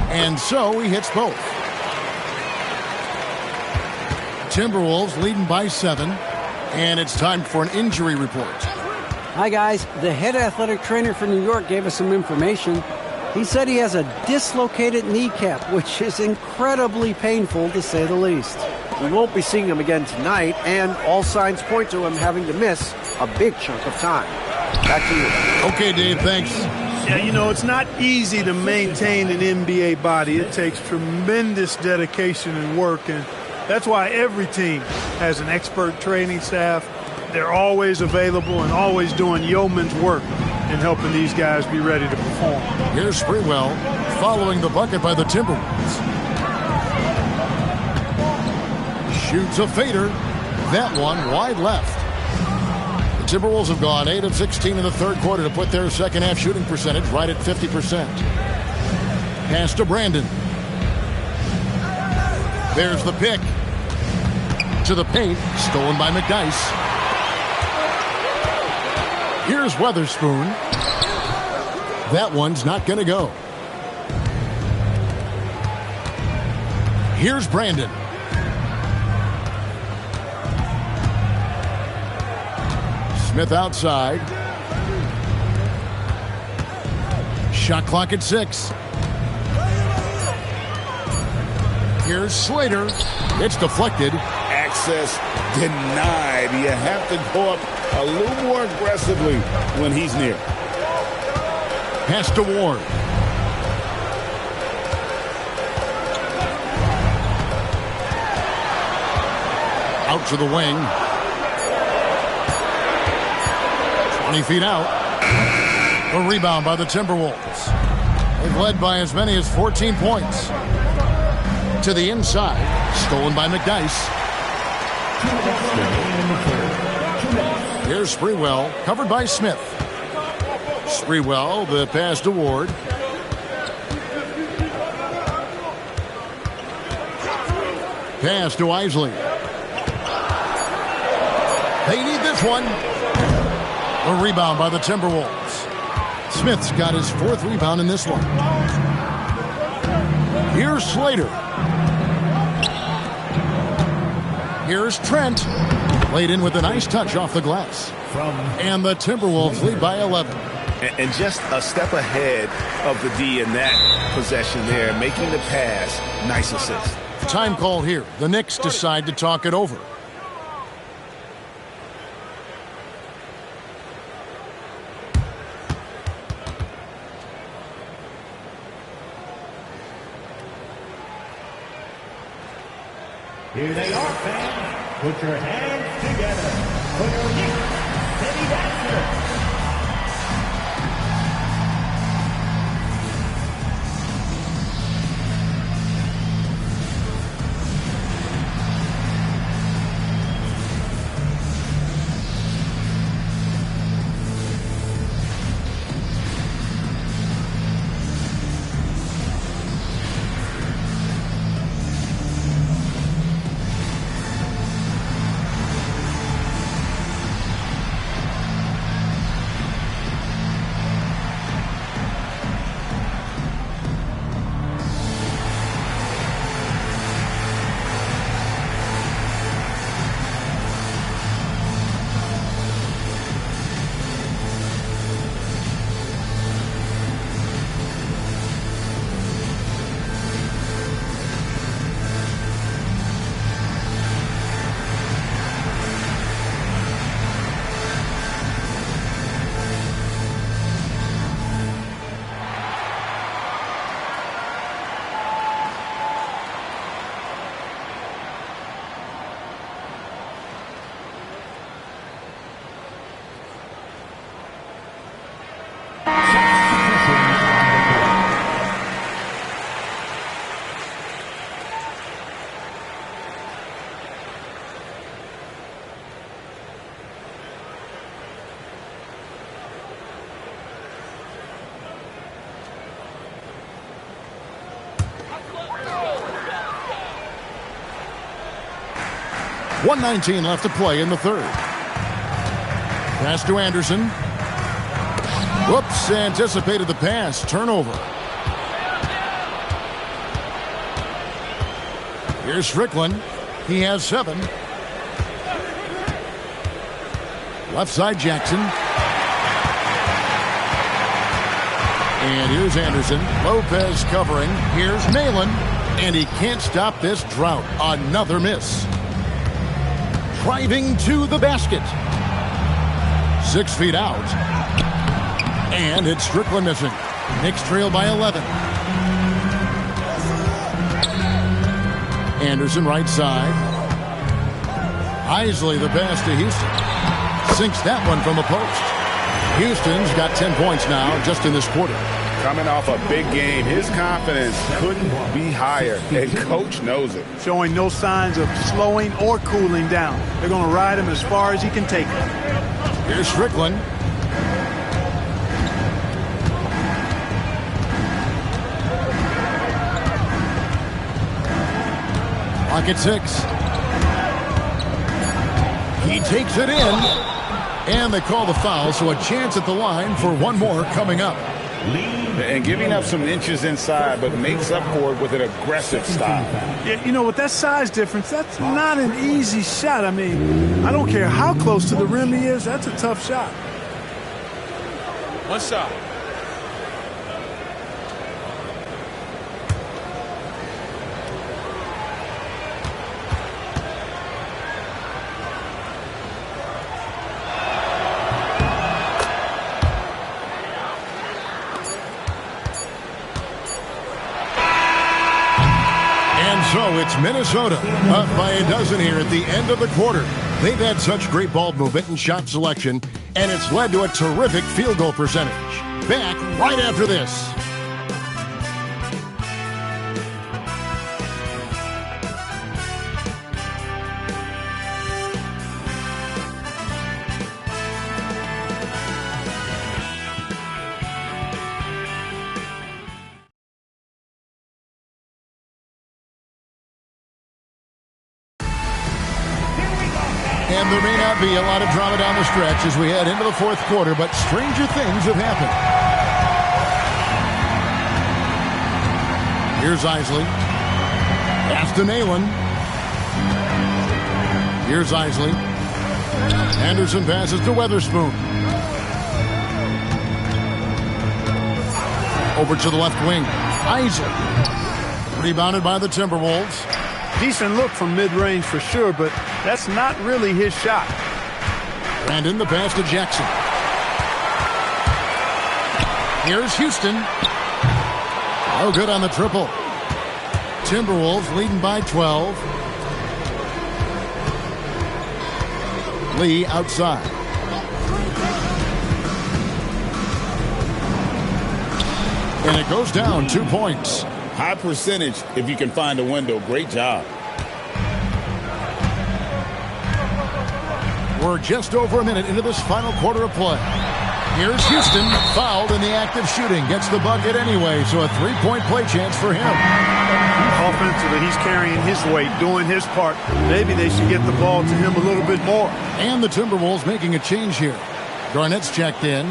And so he hits both. Timberwolves leading by 7. And it's time for an injury report. Hi, guys. The head athletic trainer for New York gave us some information. He said he has a dislocated kneecap, which is incredibly painful, to say the least. We won't be seeing him again tonight, and all signs point to him having to miss a big chunk of time. Back to you. Okay, Dave, thanks. Yeah, you know, it's not easy to maintain an NBA body. It takes tremendous dedication and work, and that's why every team has an expert training staff. They're always available and always doing yeoman's work in helping these guys be ready to perform. Here's Sprewell following the bucket by the Timberwolves. Shoots a fader. That one wide left. The Timberwolves have gone 8 of 16 in the third quarter to put their second half shooting percentage right at 50%. Pass to Brandon. There's the pick. To the paint, stolen by McDyess. Here's Weatherspoon. That one's not going to go. Here's Brandon. Smith outside. Shot clock at 6. Here's Slater. It's deflected. Access denied. You have to go up a little more aggressively when he's near. Pass to Ward. Out to the wing. 20 feet out. A rebound by the Timberwolves. They've led by as many as 14 points. To the inside. Stolen by McDyess. Here's Sprewell. Covered by Smith. Sprewell, the pass to Ward. Pass to Isley. They need this one. A rebound by the Timberwolves. Smith's got his 4th rebound in this one. Here's Slater. Here's Trent. Laid in with a nice touch off the glass. And the Timberwolves lead by 11. And just a step ahead of the D in that possession there, making the pass. Nice assist. Time call here. The Knicks decide to talk it over. Here they are, fans. Put your hands together for your Knicks City Dancer. .119 left to play in the 3rd. Pass to Anderson. Whoops, anticipated the pass. Turnover. Here's Strickland. He has 7. Left side, Jackson. And here's Anderson. Lopez covering. Here's Malin. And he can't stop this drought. Another miss. Driving to the basket. 6 feet out. And it's Strickland missing. Knicks trail by 11. Anderson right side. Isley the pass to Houston. Sinks that one from the post. Houston's got 10 points now just in this quarter. Coming off a big game, his confidence couldn't be higher, and coach knows it. Showing no signs of slowing or cooling down. They're going to ride him as far as he can take him. Here's Strickland. Clock at 6. He takes it in. And they call the foul, so a chance at the line for one more coming up. And giving up some inches inside, but makes up for it with an aggressive style. Yeah, you know, with that size difference, that's not an easy shot. I mean, I don't care how close to the rim he is, that's a tough shot. One shot. And so it's Minnesota up by a dozen here at the end of the quarter. They've had such great ball movement and shot selection, and it's led to a terrific field goal percentage. Back right after this. And there may not be a lot of drama down the stretch as we head into the fourth quarter, but stranger things have happened. Here's Isley. Pass to Nalen. Here's Isley. Anderson passes to Weatherspoon. Over to the left wing. Isley. Rebounded by the Timberwolves. Decent look from mid-range for sure, but that's not really his shot. Brandon, the pass to Jackson. Here's Houston. Oh, good on the triple. Timberwolves leading by 12. Lee outside. And it goes down 2 points. High percentage if you can find a window. Great job. We're just over a minute into this final quarter of play. Here's Houston, fouled in the act of shooting. Gets the bucket anyway, so a three-point play chance for him. Offensively, he's carrying his weight, doing his part. Maybe they should get the ball to him a little bit more. And the Timberwolves making a change here. Garnett's checked in.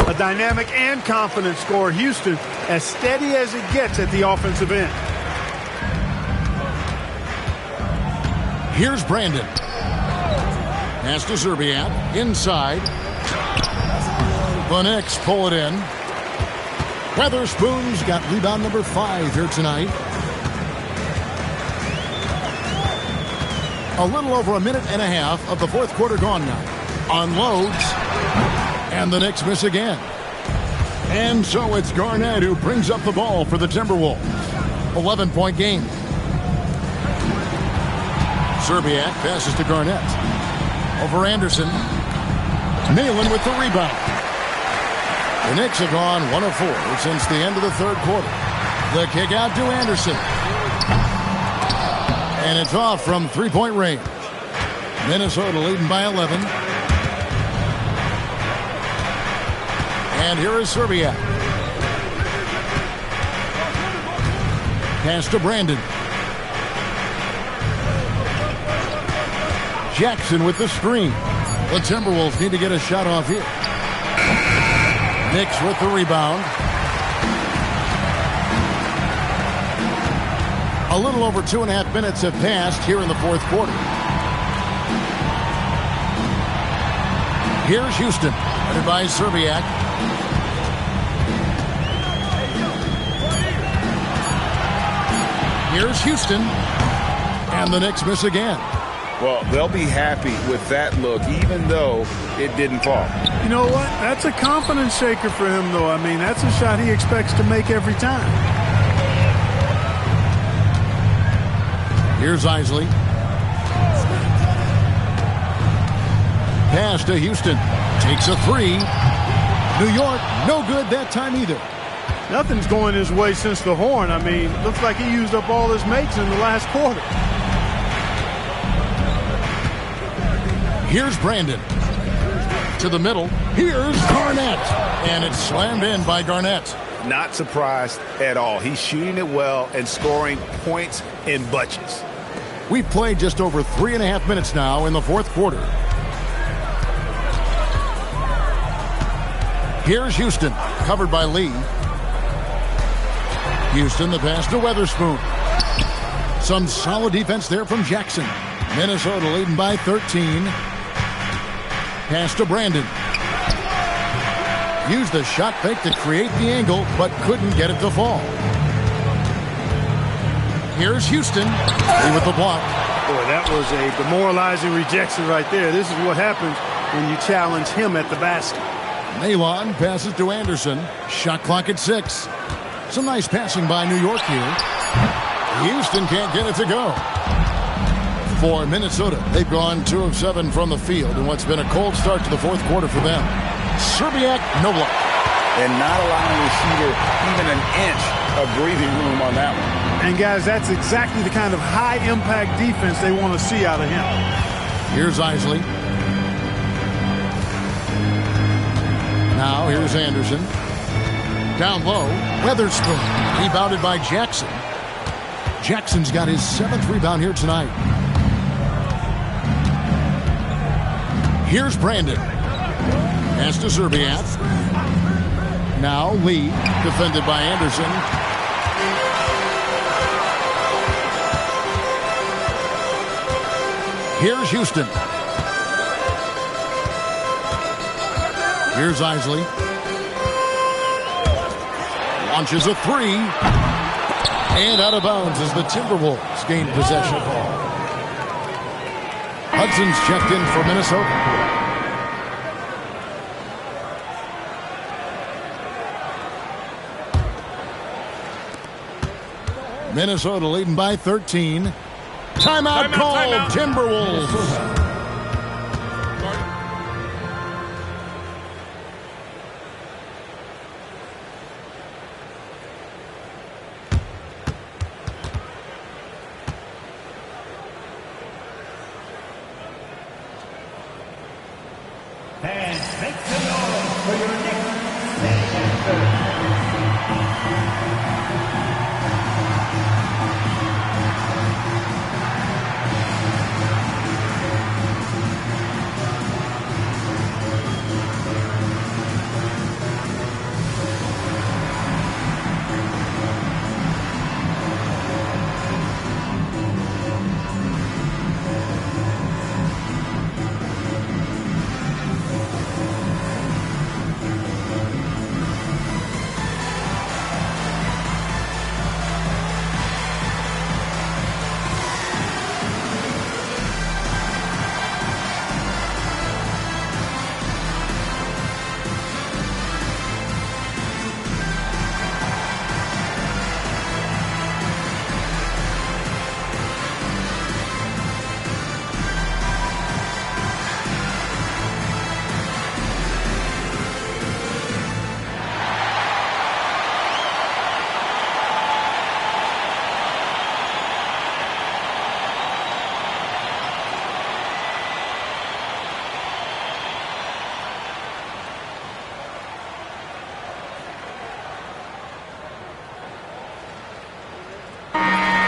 A dynamic and confident scorer. Houston, as steady as it gets at the offensive end. Here's Brandon. Pass to Zerbiak. Inside. The Knicks pull it in. Weatherspoon's got rebound number 5 here tonight. A little over a minute and a half of the fourth quarter gone now. Unloads. And the Knicks miss again. And so it's Garnett who brings up the ball for the Timberwolves. 11-point game. Zerbiak passes to Garnett. Over Anderson. Nalen with the rebound. The Knicks have gone 1 of 4 since the end of the third quarter. The kick out to Anderson. And it's off from three-point range. Minnesota leading by 11. And here is Zerbiak. Pass to Brandon. Jackson with the screen. The Timberwolves need to get a shot off here. Knicks with the rebound. A little over 2.5 minutes have passed here in the fourth quarter. Here's Houston, headed by Zerbiak. Here's Houston, and the Knicks miss again. Well, they'll be happy with that look, even though it didn't fall. You know what? That's a confidence shaker for him, though. I mean, that's a shot he expects to make every time. Here's Isley. Pass to Houston. Takes a three. New York, no good that time either. Nothing's going his way since the horn. I mean, looks like he used up all his makes in the last quarter. Here's Brandon. To the middle. Here's Garnett. And it's slammed in by Garnett. Not surprised at all. He's shooting it well and scoring points in bunches. We've played just over 3.5 minutes now in the fourth quarter. Here's Houston, covered by Lee. Houston, the pass to Weatherspoon. Some solid defense there from Jackson. Minnesota leading by 13. Pass to Brandon. Used the shot fake to create the angle, but couldn't get it to fall. Here's Houston. Lee with the block. Boy, that was a demoralizing rejection right there. This is what happens when you challenge him at the basket. Malon passes to Anderson. Shot clock at 6. Some nice passing by New York here. Houston can't get it to go. For Minnesota, they've gone 2 of 7 from the field in what's been a cold start to the fourth quarter for them. Serbiak, no block. And not allowing the shooter even an inch of breathing room on that one. And, guys, that's exactly the kind of high-impact defense they want to see out of him. Here's Isley. Now here's Anderson. Down low, Weatherspoon. Rebounded by Jackson. Jackson's got his 7th rebound here tonight. Here's Brandon. Pass to Serbiak. Now Lee, defended by Anderson. Here's Houston. Here's Isley. Launches a 3. And out of bounds as the Timberwolves gain possession. Hudson's checked in for Minnesota. Minnesota leading by 13. Timeout called. Timberwolves. And make some noise for your Knicks.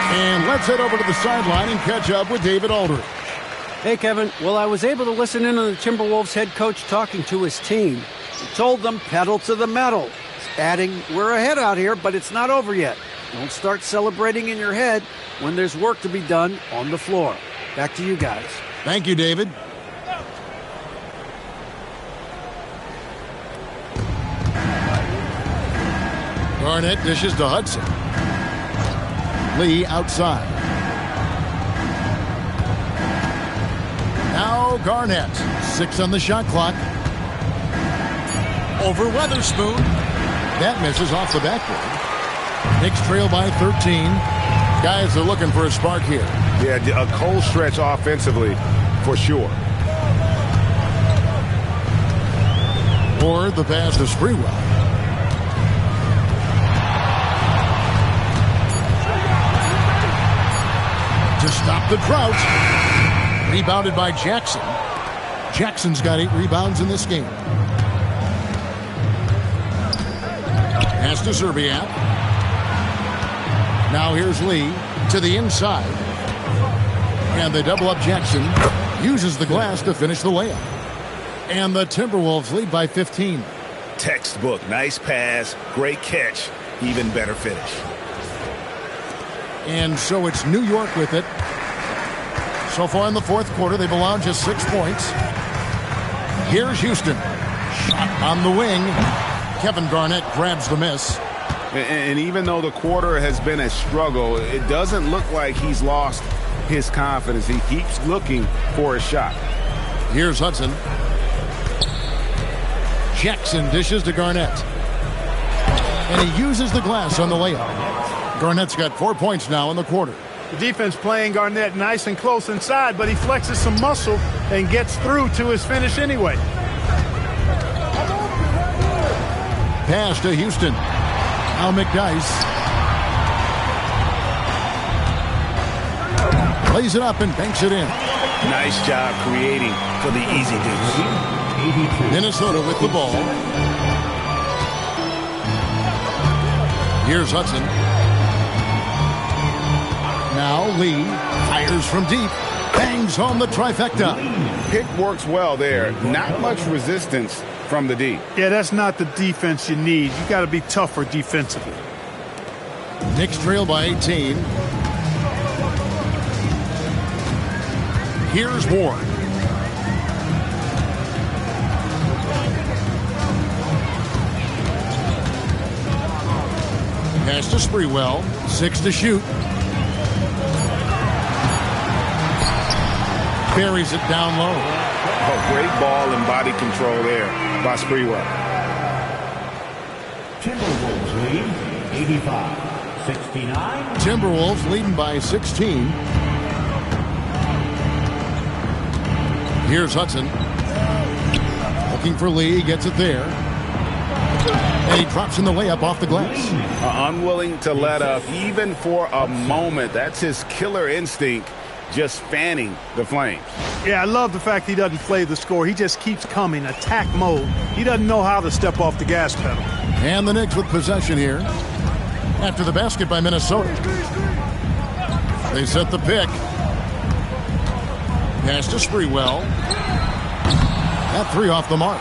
And let's head over to the sideline and catch up with David Aldridge. Hey, Kevin. Well, I was able to listen in on the Timberwolves head coach talking to his team. He told them pedal to the metal, adding, we're ahead out here, but it's not over yet. Don't start celebrating in your head when there's work to be done on the floor. Back to you guys. Thank you, David. Garnett dishes to Hudson. Lee outside. Now Garnett. 6 on the shot clock. Over Weatherspoon. That misses off the backboard. Knicks trail by 13. Guys are looking for a spark here. Yeah, a cold stretch offensively for sure. Or the pass to Sprewell. To stop the drought. Rebounded by Jackson. Jackson's got 8 rebounds in this game. Pass to Serbiak. Now here's Lee to the inside. And they double up Jackson. Uses the glass to finish the layup. And the Timberwolves lead by 15. Textbook. Nice pass. Great catch. Even better finish. And so it's New York with it. So far in the fourth quarter, they've allowed just 6 points. Here's Houston. Shot on the wing. Kevin Garnett grabs the miss. And even though the quarter has been a struggle, it doesn't look like he's lost his confidence. He keeps looking for a shot. Here's Hudson. Jackson dishes to Garnett. And he uses the glass on the layup. Garnett's got 4 points now in the quarter. The defense playing Garnett nice and close inside, but he flexes some muscle and gets through to his finish anyway. Pass to Houston. Now McDyess. Lays it up and banks it in. Nice job creating for the easy deuce. Minnesota with the ball. Here's Hudson. Now Lee fires from deep. Bangs home the trifecta. Pick works well there. Not much resistance from the D. Yeah, that's not the defense you need. You got to be tougher defensively. Knicks trail by 18. Here's Ward. Pass to Sprewell. 6 to shoot. Buries it down low. Oh, great ball and body control there by Sprewell. Timberwolves lead 85-69. Timberwolves leading by 16. Here's Hudson. Looking for Lee. Gets it there. And he drops in the layup off the glass. Unwilling to let up even for a moment. That's his killer instinct, just fanning the flames. Yeah, I love the fact he doesn't play the score. He just keeps coming, attack mode. He doesn't know how to step off the gas pedal. And the Knicks with possession here. After the basket by Minnesota. They set the pick. Pass to Sprewell. That 3 off the mark.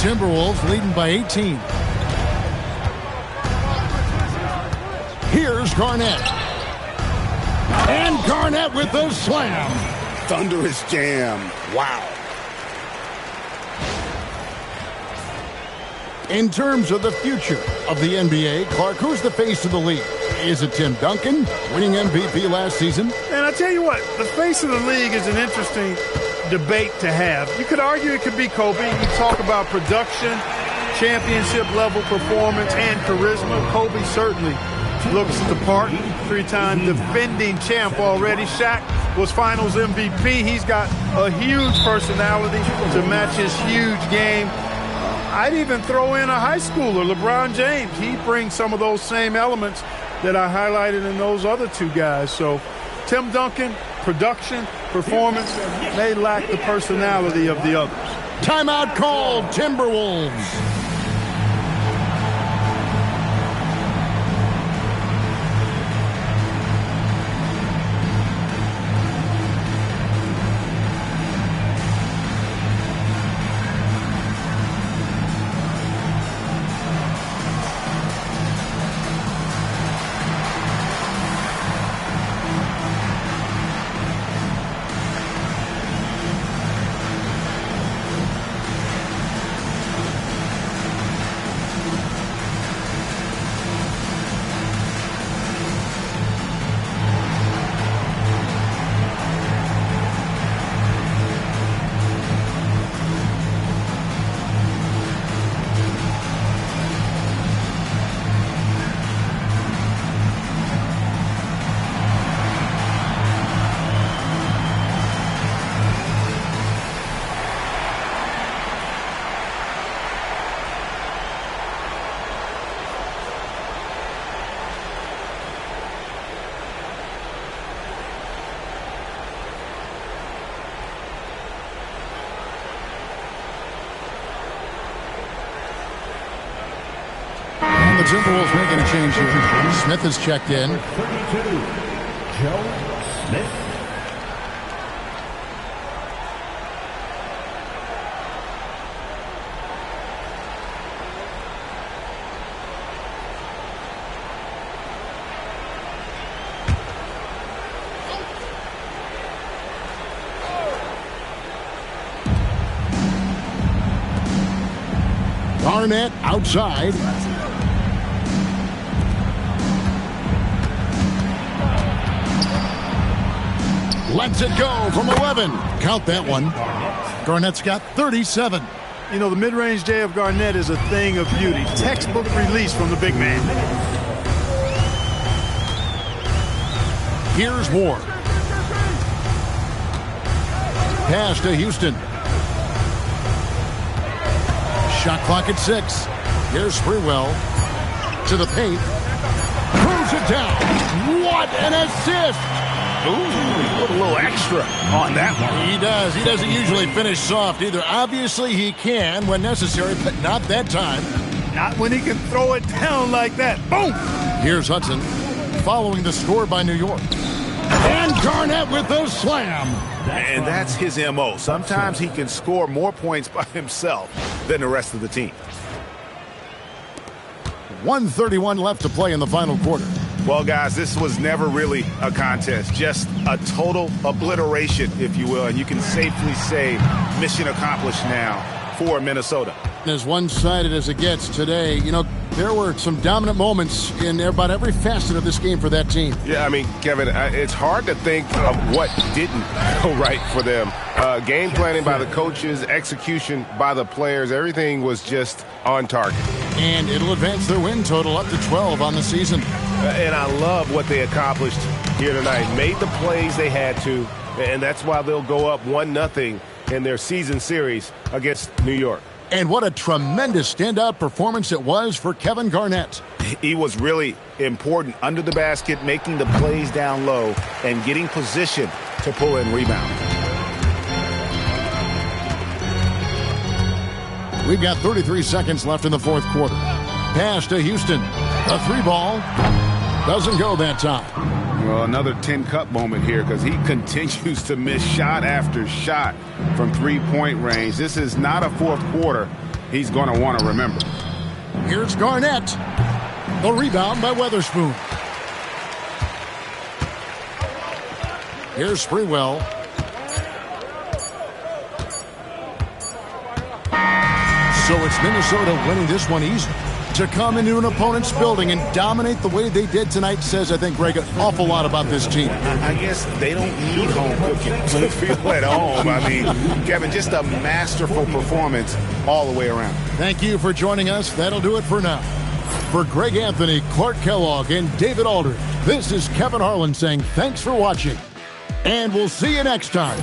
Timberwolves leading by 18. Here's Garnett. And Garnett with the slam. Thunderous jam. Wow. In terms of the future of the NBA, Clark, who's the face of the league? Is it Tim Duncan, winning MVP last season? And I tell you what, the face of the league is an interesting debate to have. You could argue it could be Kobe. You talk about production, championship level performance, and charisma. Kobe certainly looks the part. 3-time defending champ already. Shaq was finals MVP. He's got a huge personality to match his huge game. I'd even throw in a high schooler, LeBron James. He brings some of those same elements that I highlighted in those other 2 guys. So Tim Duncan, production, performance, may lack the personality of the others. Timeout called, Timberwolves. The Timberwolves making a change here. Smith has checked in. 32, Joe Smith. Garnett outside. Lets it go from 11. Count that one. Garnett's got 37. You know, the mid-range J of Garnett is a thing of beauty. Textbook release from the big man. Here's Moore. Pass to Houston. Shot clock at 6. Here's Sprewell to the paint. Throws it down. What an assist! Ooh, put a little extra on that one. He does. He doesn't usually finish soft either. Obviously, he can when necessary, but not that time. Not when he can throw it down like that. Boom! Here's Hudson following the score by New York. And Garnett with the slam. And that's his M.O. Sometimes he can score more points by himself than the rest of the team. 1:31 left to play in the final quarter. Well, guys, this was never really a contest, just a total obliteration, if you will. And you can safely say mission accomplished now for Minnesota. As one-sided as it gets today, you know, there were some dominant moments in about every facet of this game for that team. Yeah, I mean, Kevin, it's hard to think of what didn't go right for them. Game planning by the coaches, execution by the players, everything was just on target. And it'll advance their win total up to 12 on the season. And I love what they accomplished here tonight. Made the plays they had to, and that's why they'll go up 1-0 in their season series against New York. And what a tremendous standout performance it was for Kevin Garnett. He was really important under the basket, making the plays down low and getting position to pull in rebounds. We've got 33 seconds left in the fourth quarter. Pass to Houston. A 3-ball. Doesn't go that time. Well, another 10-cup moment here because he continues to miss shot after shot from three-point range. This is not a fourth quarter he's going to want to remember. Here's Garnett. The rebound by Weatherspoon. Here's Sprewell. So it's Minnesota winning this one easy. To come into an opponent's building and dominate the way they did tonight says, I think, Greg, an awful lot about this team. I guess they don't need home cooking to feel at home. I mean, Kevin, just a masterful performance all the way around. Thank you for joining us. That'll do it for now. For Greg Anthony, Clark Kellogg, and David Aldridge, this is Kevin Harlan saying thanks for watching. And we'll see you next time